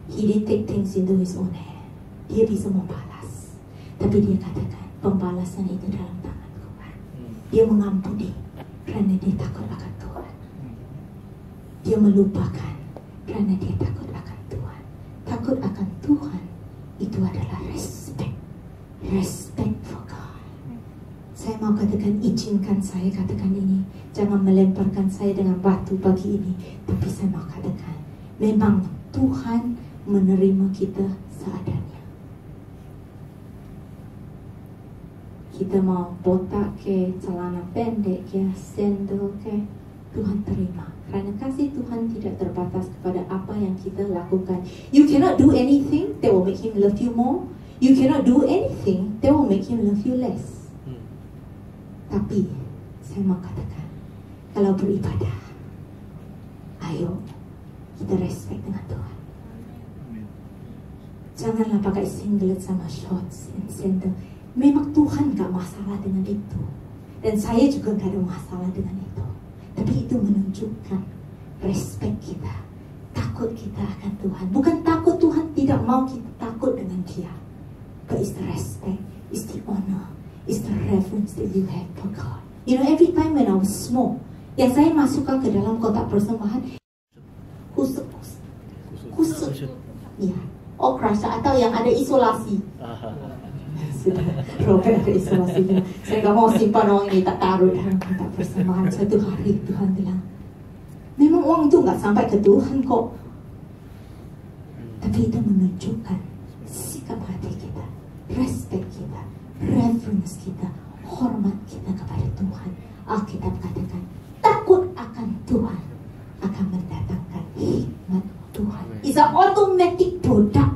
Speaker 1: He didn't take things into his own hand. Dia bisa membalas, tapi dia katakan pembalasan itu dalam tangan Tuhan. Dia mengampuni kerana dia takut akan Tuhan. Dia melupakan kerana dia takut akan Tuhan. Takut akan Tuhan itu adalah respect. Respect for God. Saya mau katakan, izinkan saya katakan ini. Jangan melemparkan saya dengan batu pagi ini. Tapi saya mau katakan, memang Tuhan menerima kita seadanya. Kita mau botak ke, celana pendek ke, sandal ke, Tuhan terima. Karena kasih Tuhan tidak terbatas kepada apa yang kita lakukan. You cannot do anything that will make him love you more. You cannot do anything that will make him love you less. Tapi saya mau katakan, kalau beribadah, ayo kita respect dengan Tuhan. Janganlah pakai singlet sama shorts and sandal. Memang Tuhan gak masalah dengan itu, dan saya juga gak ada masalah dengan itu. Tapi itu menunjukkan respect kita, takut kita akan Tuhan. Bukan takut Tuhan tidak mau kita takut dengan Dia, but it's the respect, it's the honor, it's the reverence that you have for God. You know, every time when I was small, yang saya masukkan ke dalam kotak persembahan, kusut. Ya, krasa atau yang ada isolasi. Sudah, Robert ada isolasi. Saya gak mau simpan uang ini, tak taruh dalam kotak persembahan. Suatu hari Tuhan bilang, memang uang itu gak sampai ke Tuhan kok, tapi itu menunjukkan sikap hati kita, respect kita, reverence kita, hormat kita kepada Tuhan. Alkitab katakan, takut akan Tuhan akan mendatangkan hikmat Tuhan. It's an automatic product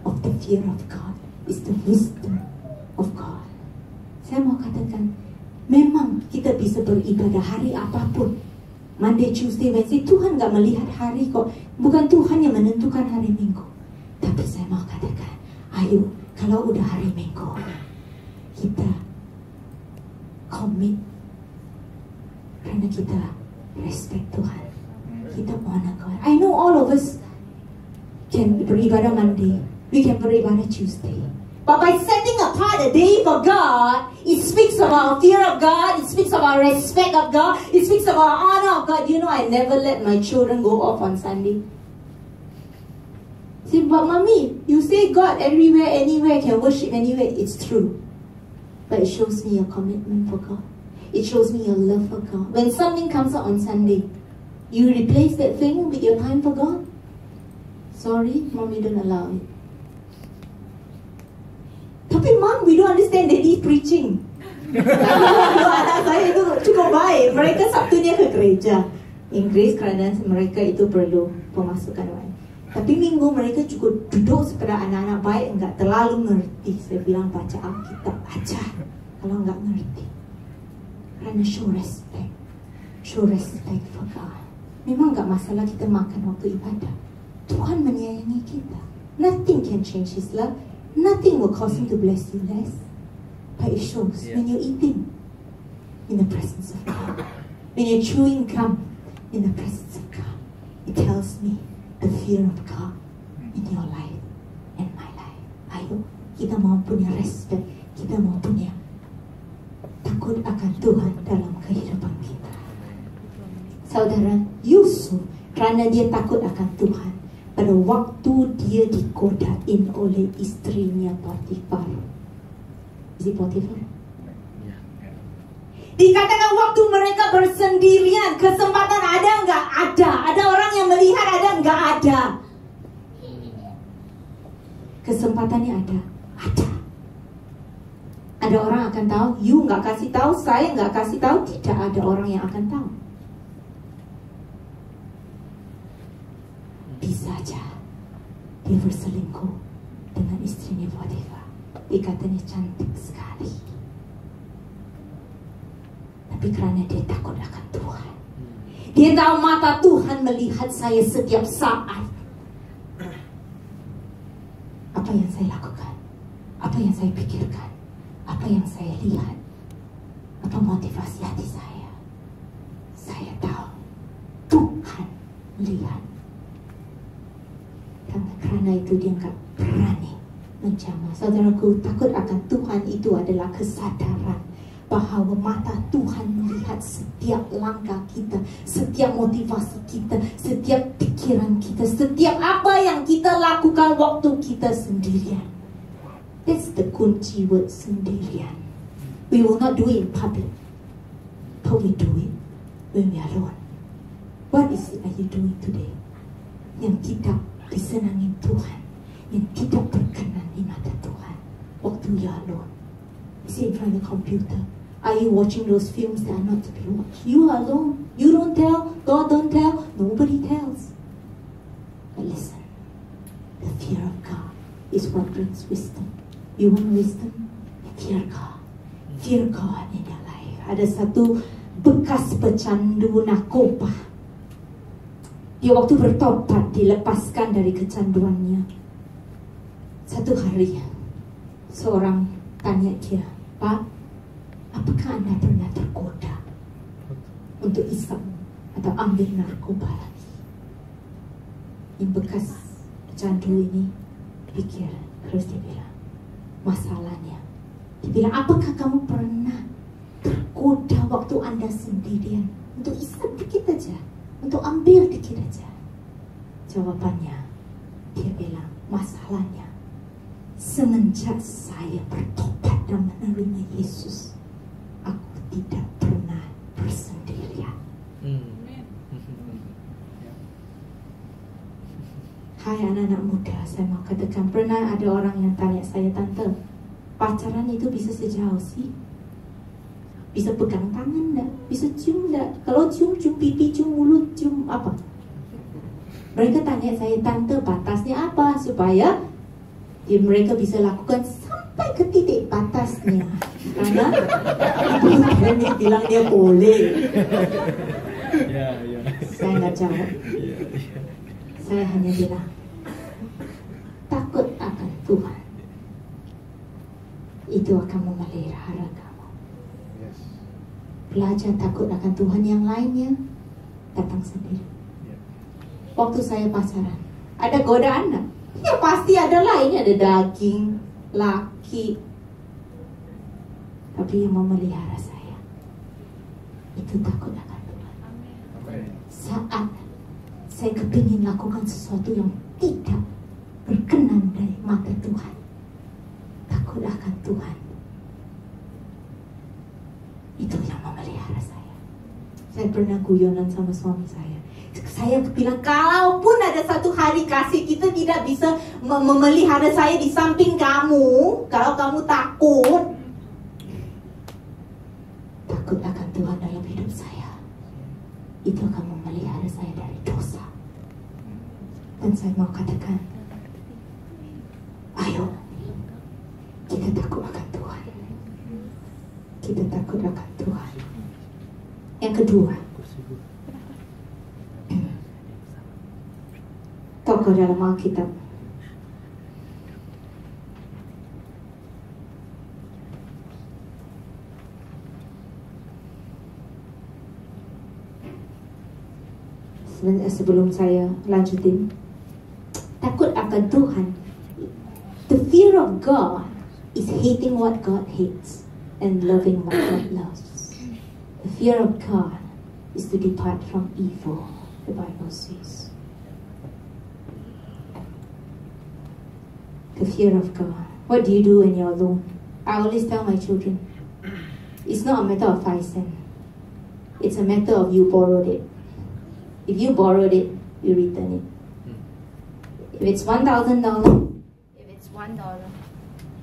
Speaker 1: of the fear of God. It's the wisdom of God. Saya mau katakan, memang kita bisa beribadah hari apapun, Monday, Tuesday, Wednesday. Tuhan gak melihat hari kok. Bukan Tuhan yang menentukan hari Minggu. Tapi saya mau katakan, ayo, kalau udah hari Minggu, kita commit, karena kita respect Tuhan, kita honor God. I know all of us can beribadah Monday, we can beribadah Tuesday, but by setting apart a day for God, it speaks of our fear of God, it speaks of our respect of God, it speaks of our honor of God. You know, I never let my children go off on Sunday. See, but mommy, you say God everywhere, anywhere, can worship anywhere. It's true, but it shows me your commitment for God. It shows me your love for God. When something comes out on Sunday, you replace that thing with your time for God. Sorry, Mom, you don't allow it. Tapi Mom, we don't understand Daddy preaching. Anak saya itu cukup baik. Mereka Sabtunya ke gereja Inggris kerana mereka itu perlu pemasukan wang. Tapi Minggu mereka cukup duduk seperti anak-anak baik, enggak terlalu ngerti. Saya bilang baca Alkitab aja kalau enggak ngerti. Karena show respect for God. Memang enggak masalah kita makan waktu ibadah. Tuhan menyayangi kita. Nothing can change His love. Nothing will cause Him to bless you less. But it shows when you're eating in the presence of God, when you're chewing gum in the presence of God. It tells me the fear of God in your life and my life. Ayo, kita mau punya respect, kita mau punya takut akan Tuhan dalam kehidupan kita. Saudara Yusuf, kerana dia takut akan Tuhan, pada waktu dia digodain oleh istrinya Potifar. Is it Potifar? Dikatakan waktu mereka bersendirian, kesempatan ada enggak? Ada. Ada orang yang melihat, ada enggak? Ada. Kesempatannya ada. Ada. Ada orang akan tahu, you enggak kasih tahu, saya enggak kasih tahu, tidak ada orang yang akan tahu. Bisa aja dia berselingkuh dengan istrinya Potifar. Ikatannya cantik sekali. Tapi kerana dia takut akan Tuhan, dia tahu mata Tuhan melihat saya setiap saat. Apa yang saya lakukan, apa yang saya pikirkan, apa yang saya lihat, apa motivasi hati saya tahu Tuhan lihat. Kerana itu dia enggak berani menjamah. Saudaraku, takut akan Tuhan itu adalah kesadaran bahawa mata Tuhan melihat setiap langkah kita, setiap motivasi kita, setiap pikiran kita, setiap apa yang kita lakukan waktu kita sendirian. That's the kunci word, sendirian. We will not do it in public, but we do it when we are alone. What is it are you doing today yang tidak disenangi Tuhan, yang tidak berkenan di mata Tuhan waktu you are alone? Is it in front of the computer? Are you watching those films that are not to be watched? You are alone. You don't tell. God don't tell. Nobody tells. But listen, the fear of God is what brings wisdom. You want wisdom? Fear God. Fear God in your life. Ada satu bekas pecandu narkoba. Dia waktu bertobat dilepaskan dari kecanduannya. Satu hari, seorang tanya dia, Pak, apakah Anda pernah tergoda untuk isap atau ambil narkoba lagi. Yang bekas candu ini pikir, terus dia bilang, masalahnya, dia bilang, apakah kamu pernah tergoda waktu Anda sendirian untuk isap dikit aja, untuk ambil dikit aja? Jawabannya, dia bilang, masalahnya, semenjak saya bertobat dan menerima Yesus, aku tidak pernah bersendirian. Hai anak-anak muda, saya mau katakan, pernah ada orang yang tanya saya, tante, pacaran itu bisa sejauh sih? Bisa pegang tangan enggak? Bisa cium enggak? Kalau cium, cium pipi, cium mulut, cium apa? Mereka tanya saya, tante, batasnya apa? Supaya mereka bisa lakukan sampai ke titik batasnya. Karena bukan dia bilang dia boleh. Saya nggak jawab. Saya hanya bilang, takut akan Tuhan itu akan memelihara kamu. Belajar takut akan Tuhan yang lainnya datang sendiri. Waktu saya pacaran, ada godaan enggak? Ya pasti ada lah, ini ada daging, laki. Tapi yang memelihara saya itu takut akan Tuhan. Saat saya kepingin lakukan sesuatu yang tidak berkenan dari mata Tuhan, takut akan Tuhan, itu yang memelihara saya. Saya pernah guyonan sama suami saya. Saya bilang, kalaupun ada satu hari kasih kita tidak bisa memelihara saya di samping kamu, kalau kamu takut akan Tuhan dalam hidup saya, itu akan memelihara saya dari dosa. Dan saya mau katakan, ayo kita takut akan Tuhan. Kita takut akan Tuhan. Yang kedua, tokoh dalam Alkitab. Sebelum saya lanjutin, takut akan Tuhan. The fear of God is hating what God hates and loving what God loves. The fear of God is to depart from evil, the Bible says. The fear of God. What do you do when you're alone? I always tell my children, it's not a matter of 5 cents. It's a matter of you borrowed it. If you borrowed it, you return it. If it's $1,000, if it's $1,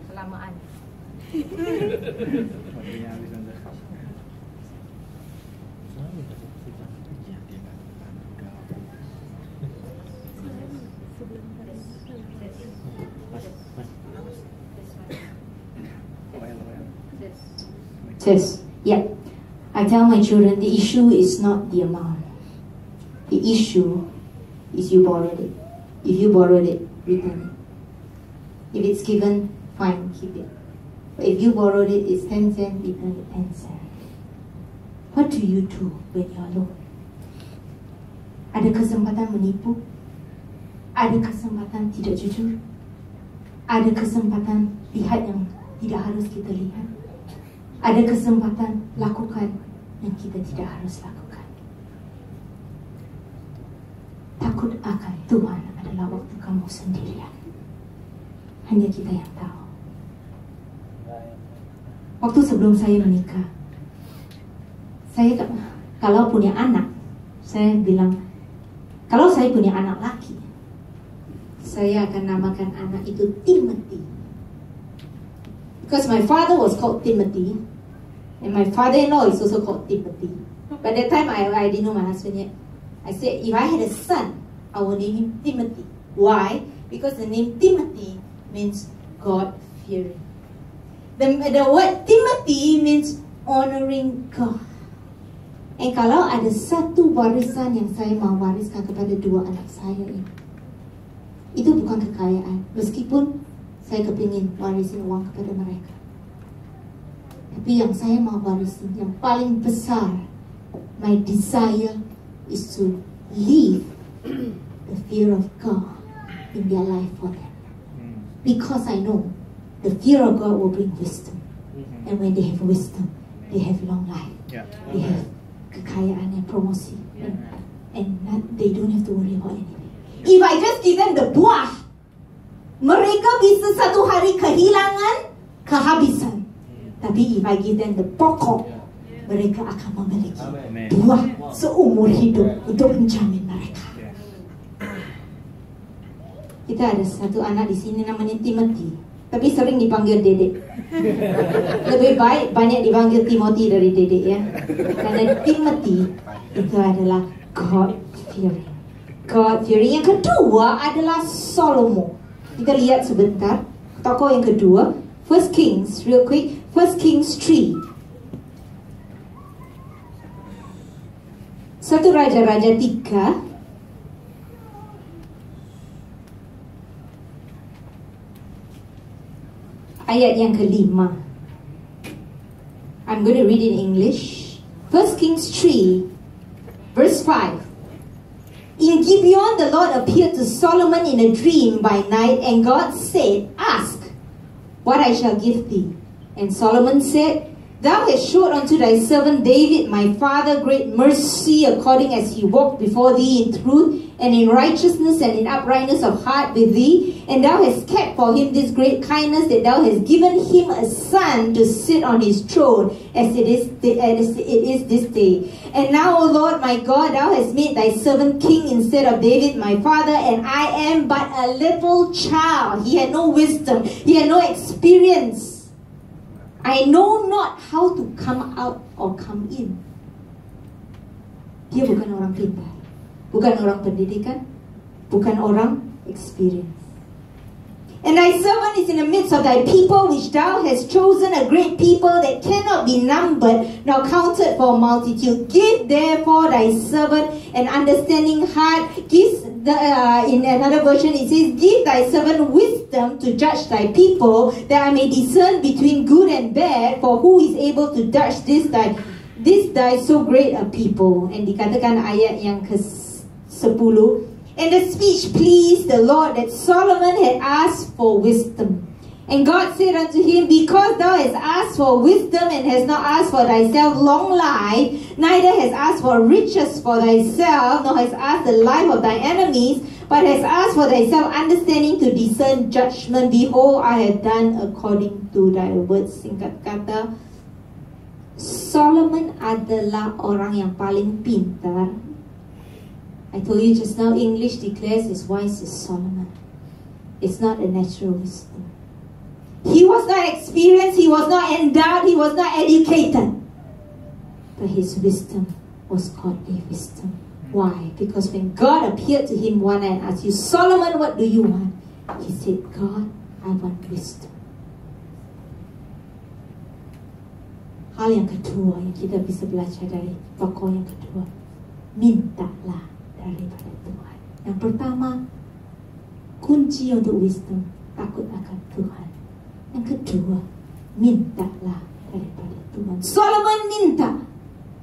Speaker 1: kelamaan. Says, yeah. I tell my children, the issue is not the amount. The issue is you borrowed it. If you borrowed it, return it. If it's given, fine, keep it. But if you borrowed it, it's 10 cents, return it 10 cents. What do you do when you're alone? Ada kesempatan menipu? Ada kesempatan tidak jujur? Ada kesempatan lihat yang tidak harus kita lihat? Ada kesempatan lakukan yang kita tidak harus lakukan? Takut akan Tuhan adalah waktu kamu sendirian. Hanya kita yang tahu. Waktu sebelum saya menikah, saya kalau punya anak, saya bilang, kalau saya punya anak laki, saya akan namakan anak itu Timothy. Because my father was called Timothy, and my father-in-law is also called Timothy. By that time, I didn't know my husband yet. I said, if I had a son, I would name him Timothy. Why? Because the name Timothy means God-fearing. The word Timothy means honoring God. And kalau ada satu warisan yang saya mau wariskan kepada dua anak saya ini, itu bukan kekayaan. Meskipun saya kepingin warisin uang kepada mereka, tapi yang saya mau warisin, yang paling besar, my desire is to leave the fear of God in their life for them. Because I know the fear of God will bring wisdom. And when they have wisdom, they have long life. They have kekayaan and promosi. And they don't have to worry about anything. If I just give them the buah, mereka bisa satu hari kehilangan kehabisan. Tapi if I give them the pokok, mereka akan memiliki buah seumur hidup untuk menjamin mereka. Kita ada satu anak di sini namanya Timothy, tapi sering dipanggil Dedek. Lebih baik banyak dipanggil Timothy dari Dedek ya. Karena Timothy itu adalah God fearing. God fearing. Yang kedua adalah Solomon. Kita lihat sebentar tokoh yang kedua, First Kings, real quick. First Kings 3. Satu Raja-Raja 3. Ayat yang kelima. I'm going to read in English. First Kings 3, verse 5. In Gibeon, the Lord appeared to Solomon in a dream by night, and God said, "Ask what I shall give thee." And Solomon said, "Thou hast showed unto thy servant David, my father, great mercy, according as he walked before thee in truth, and in righteousness, and in uprightness of heart with thee. And thou hast kept for him this great kindness, that thou hast given him a son to sit on his throne, as it is this day. And now, O Lord my God, thou hast made thy servant king instead of David my father, and I am but a little child." He had no wisdom, he had no experience. "I know not how to come out or come in." Dia bukan orang pintar, bukan orang pendidikan, bukan orang experience. "And thy servant is in the midst of thy people, which thou hast chosen, a great people that cannot be numbered nor counted for multitude. Give therefore thy servant an understanding heart." In another version it says, "Give thy servant wisdom to judge thy people, that I may discern between good and bad, for who is able to judge this thy so great a people." And dikatakan ayat yang ke-10, "And the speech pleased the Lord, that Solomon had asked for wisdom. And God said unto him, Because thou hast asked for wisdom, and hast not asked for thyself long life, neither hast asked for riches for thyself, nor hast asked the life of thy enemies, but hast asked for thyself understanding to discern judgment. Behold, I have done according to thy words." Singkat kata, Solomon adalah orang yang paling pintar. I told you just now, English declares as wise as Solomon. It's not a natural wisdom. He was not experienced, he was not endowed, he was not educated. But his wisdom was godly wisdom. Why? Because when God appeared to him one night and asked you, "Solomon, what do you want?" He said, "God, I want wisdom." Hal yang kedua yang kita bisa belajar dari tokoh yang kedua, mintalah daripada Tuhan. Yang pertama, kunci untuk wisdom, takut akan Tuhan. Yang kedua, mintalah daripada Tuhan. Solomon minta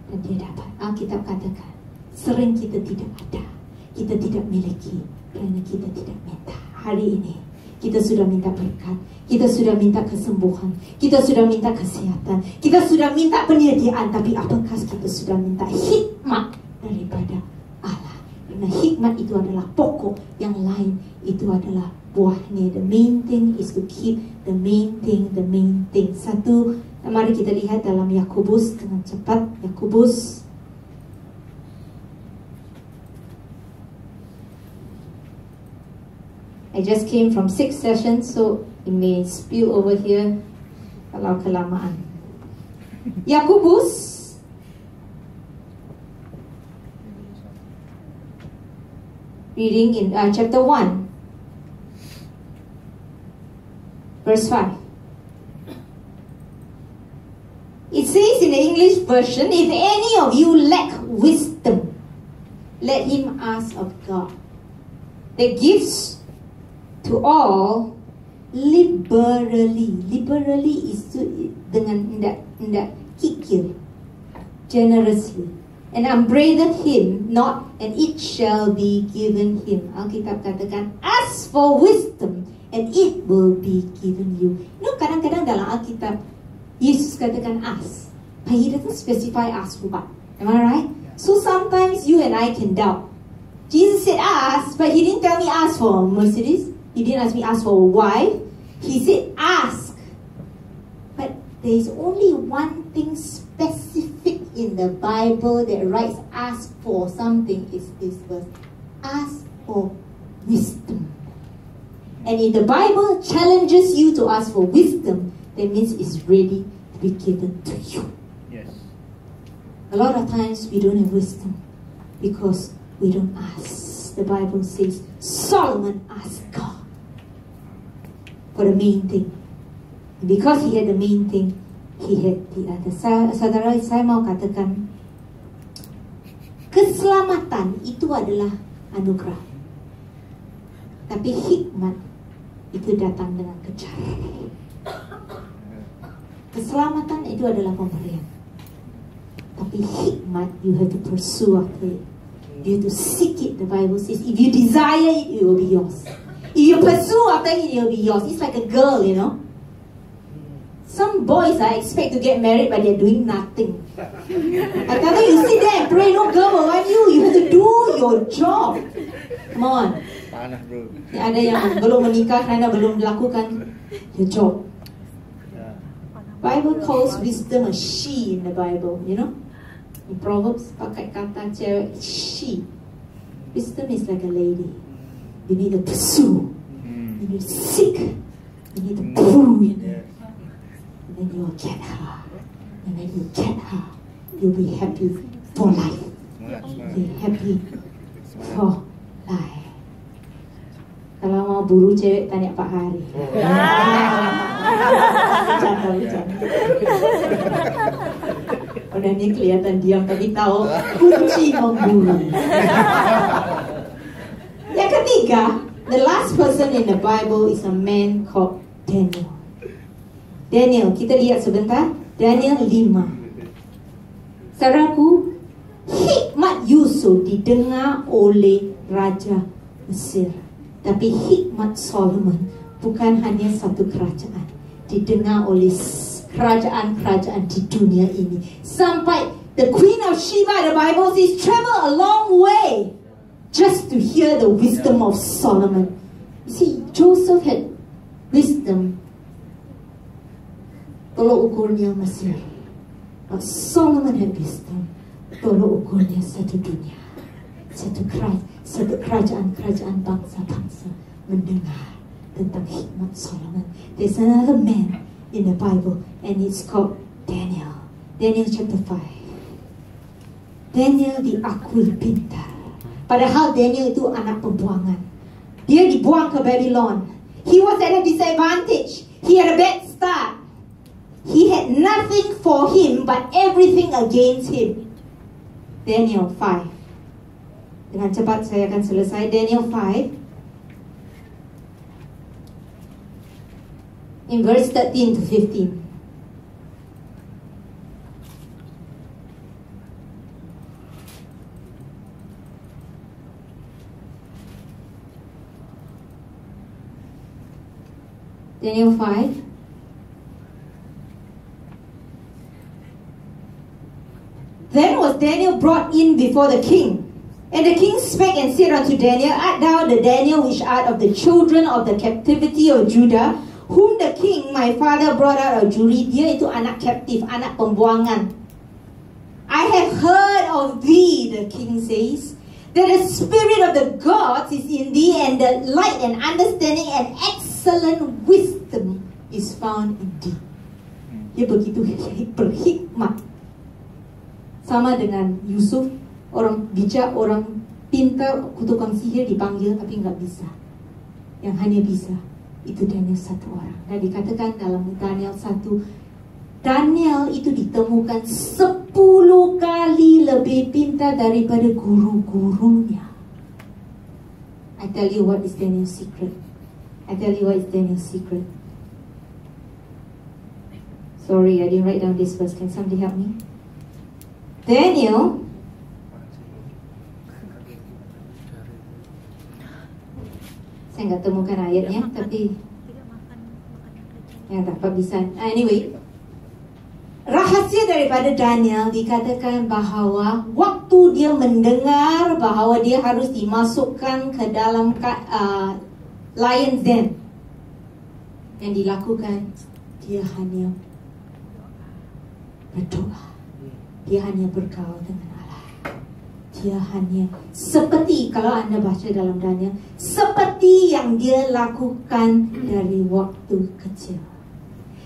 Speaker 1: dan dia dapat. Alkitab katakan, sering kita tidak ada, kita tidak miliki kerana kita tidak minta. Hari ini kita sudah minta berkat, kita sudah minta kesembuhan, kita sudah minta kesehatan, kita sudah minta penyediaan, tapi apakah kita sudah minta hikmat daripada Allah? Karena hikmat itu adalah pokok, yang lain itu adalah buahnya. The main thing is to keep the main thing, the main thing. Satu, mari kita lihat dalam Yakobus dengan cepat. Yakobus I just came from 6 sessions, so it may spill over here kalau kelamaan. Yakobus reading in chapter 1, verse 5. It says in the English version, "If any of you lack wisdom, let him ask of God, that gives to all liberally." Liberally is to, dengan tidak kikir, generously. and upbraideth him not, and it shall be given him. Alkitab katakan, ask for wisdom, and it will be given you. Kadang-kadang dalam Alkitab, Yesus katakan ask, but He doesn't specify ask for what. Am I right? So sometimes you and I can doubt. Jesus said ask, but He didn't tell me ask for a Mercedes. He didn't ask me ask for a wife. He said ask. But there is only one thing specific in the Bible that writes ask for something, is this verse. Ask for wisdom. And if the Bible challenges you to ask for wisdom, that means it's ready to be given to you.
Speaker 2: Yes.
Speaker 1: A lot of times we don't have wisdom because we don't ask. The Bible says Solomon asked God for the main thing. And because he had the main thing, he had the other. Saudara, saya mau katakan, keselamatan itu adalah anugerah. Tapi hikmat itu datang dengan kejar. Keselamatan itu adalah pemberian. Tapi hikmat, you have to pursue after it. You have to seek it. The Bible says, if you desire it, it will be yours. If you pursue after it, it will be yours. It's like a girl, you know. Some boys expect to get married, but they're doing nothing. I tell you, you sit there and pray, no girl will want you. You have to do your job. Come on.
Speaker 2: Panah, bro.
Speaker 1: Ada yang belum menikah kerana belum melakukan your job. Bible calls wisdom a she in the Bible, you know. In Proverbs, pakai kata cewek she. Wisdom is like a lady. You need to pursue. You need to seek. You need to prove in her. And then you'll get her. And when you get her, you'll be happy for life. You'll be happy for life. Kalau mau buru cewek, tanya Pak Hari. Bercanda. Udah ni kelihatan diam, tapi tahu kunci memburu. Yang ketiga, the last person in the Bible is a man called Daniel. Daniel, kita lihat sebentar. Daniel 5. Saudaraku, hikmat Yusuf didengar oleh Raja Mesir. Tapi hikmat Solomon bukan hanya satu kerajaan, didengar oleh kerajaan-kerajaan di dunia ini. Sampai the Queen of Sheba, the Bible says, travel a long way just to hear the wisdom of Solomon. You see, Joseph had wisdom, tolok ukurnya Mesir. But Solomon had wisdom, tolok ukurnya satu dunia, satu kerajaan-kerajaan bangsa-bangsa mendengar tentang hikmat Solomon. There's another man in the Bible, and it's called Daniel. Daniel chapter 5. Daniel diakui pintar. Padahal Daniel itu anak pembuangan. Dia dibuang ke Babylon. He was at a disadvantage. He had a bad start. He had nothing for him, but everything against him. Daniel 5. Dengan cepat saya akan selesai. Daniel 5. In verse 13 to 15. Daniel 5. Then was Daniel brought in before the king. And the king spake and said unto Daniel, art thou the Daniel which art of the children of the captivity of Judah, whom the king my father brought out of Judea? Dia itu anak captive, anak pembuangan. I have heard of thee, the king says, that the spirit of the gods is in thee, and the light and understanding and excellent wisdom is found in thee. Dia begitu berhikmat. Sama dengan Yusuf, orang bijak, orang pintar, tukang sihir dipanggil tapi nggak bisa. Yang hanya bisa itu Daniel satu orang. Dan dikatakan dalam Daniel 1, Daniel itu ditemukan 10 kali lebih pintar daripada guru-gurunya. I tell you what is Daniel's secret. I tell you what is Daniel's secret. Sorry, I didn't write down this verse. Can somebody help me? Daniel Saya nggak temukan ayatnya, tapi ya tak bisa. Anyway, rahasia daripada Daniel dikatakan bahawa waktu dia mendengar bahawa dia harus dimasukkan ke dalam lion's den, yang dilakukan, dia hanya berdoa. Dia hanya bergaul dengan Allah. Dia hanya seperti, kalau anda baca dalam Daniel, seperti yang dia lakukan dari waktu kecil,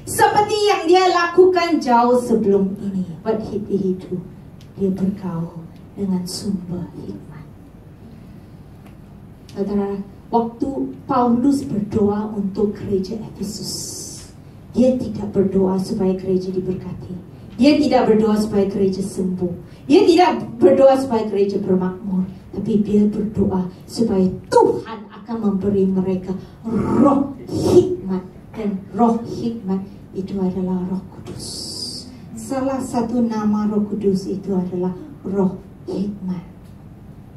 Speaker 1: seperti yang dia lakukan jauh sebelum ini. What did he do? Dia bergaul dengan sumber hikmat. Saudara, waktu Paulus berdoa untuk gereja Efesus, dia tidak berdoa supaya gereja diberkati. Dia tidak berdoa supaya gereja sembuh. Dia tidak berdoa supaya gereja bermakmur. Tapi dia berdoa supaya Tuhan akan memberi mereka roh hikmat. Dan roh hikmat itu adalah Roh Kudus. Salah satu nama Roh Kudus itu adalah roh hikmat.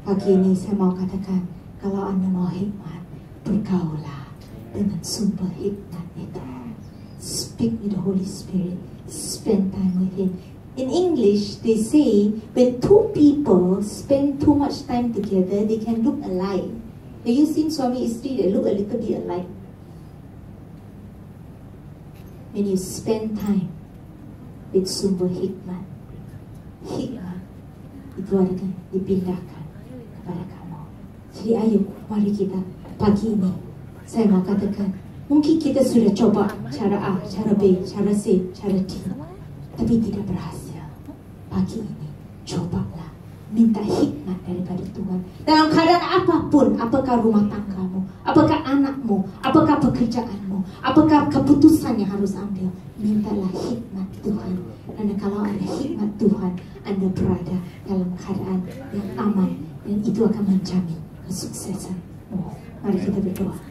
Speaker 1: Pagi ini saya mau katakan, kalau anda mau hikmat, bergaulah dengan sumber hikmat itu. Speak with the Holy Spirit. Spend time with Him. In English, they say when two people spend too much time together, they can look alike. Have you seen Swami Istri? They look a little bit alike. When you spend time with sumber hikmat, hikmat itu akan dipindahkan kepada kamu. Jadi ayo, mari kita pagi ini, saya mau katakan, mungkin kita sudah coba cara A, cara B, cara C, cara D, tapi tidak berhasil. Pagi ini, cobalah minta hikmat daripada Tuhan. Dalam keadaan apapun, apakah rumah tanggamu, apakah anakmu, apakah pekerjaanmu, apakah keputusan yang harus ambil, mintalah hikmat Tuhan. Karena kalau ada hikmat Tuhan, anda berada dalam keadaan yang aman, dan itu akan menjamin kesuksesanmu. Mari kita berdoa.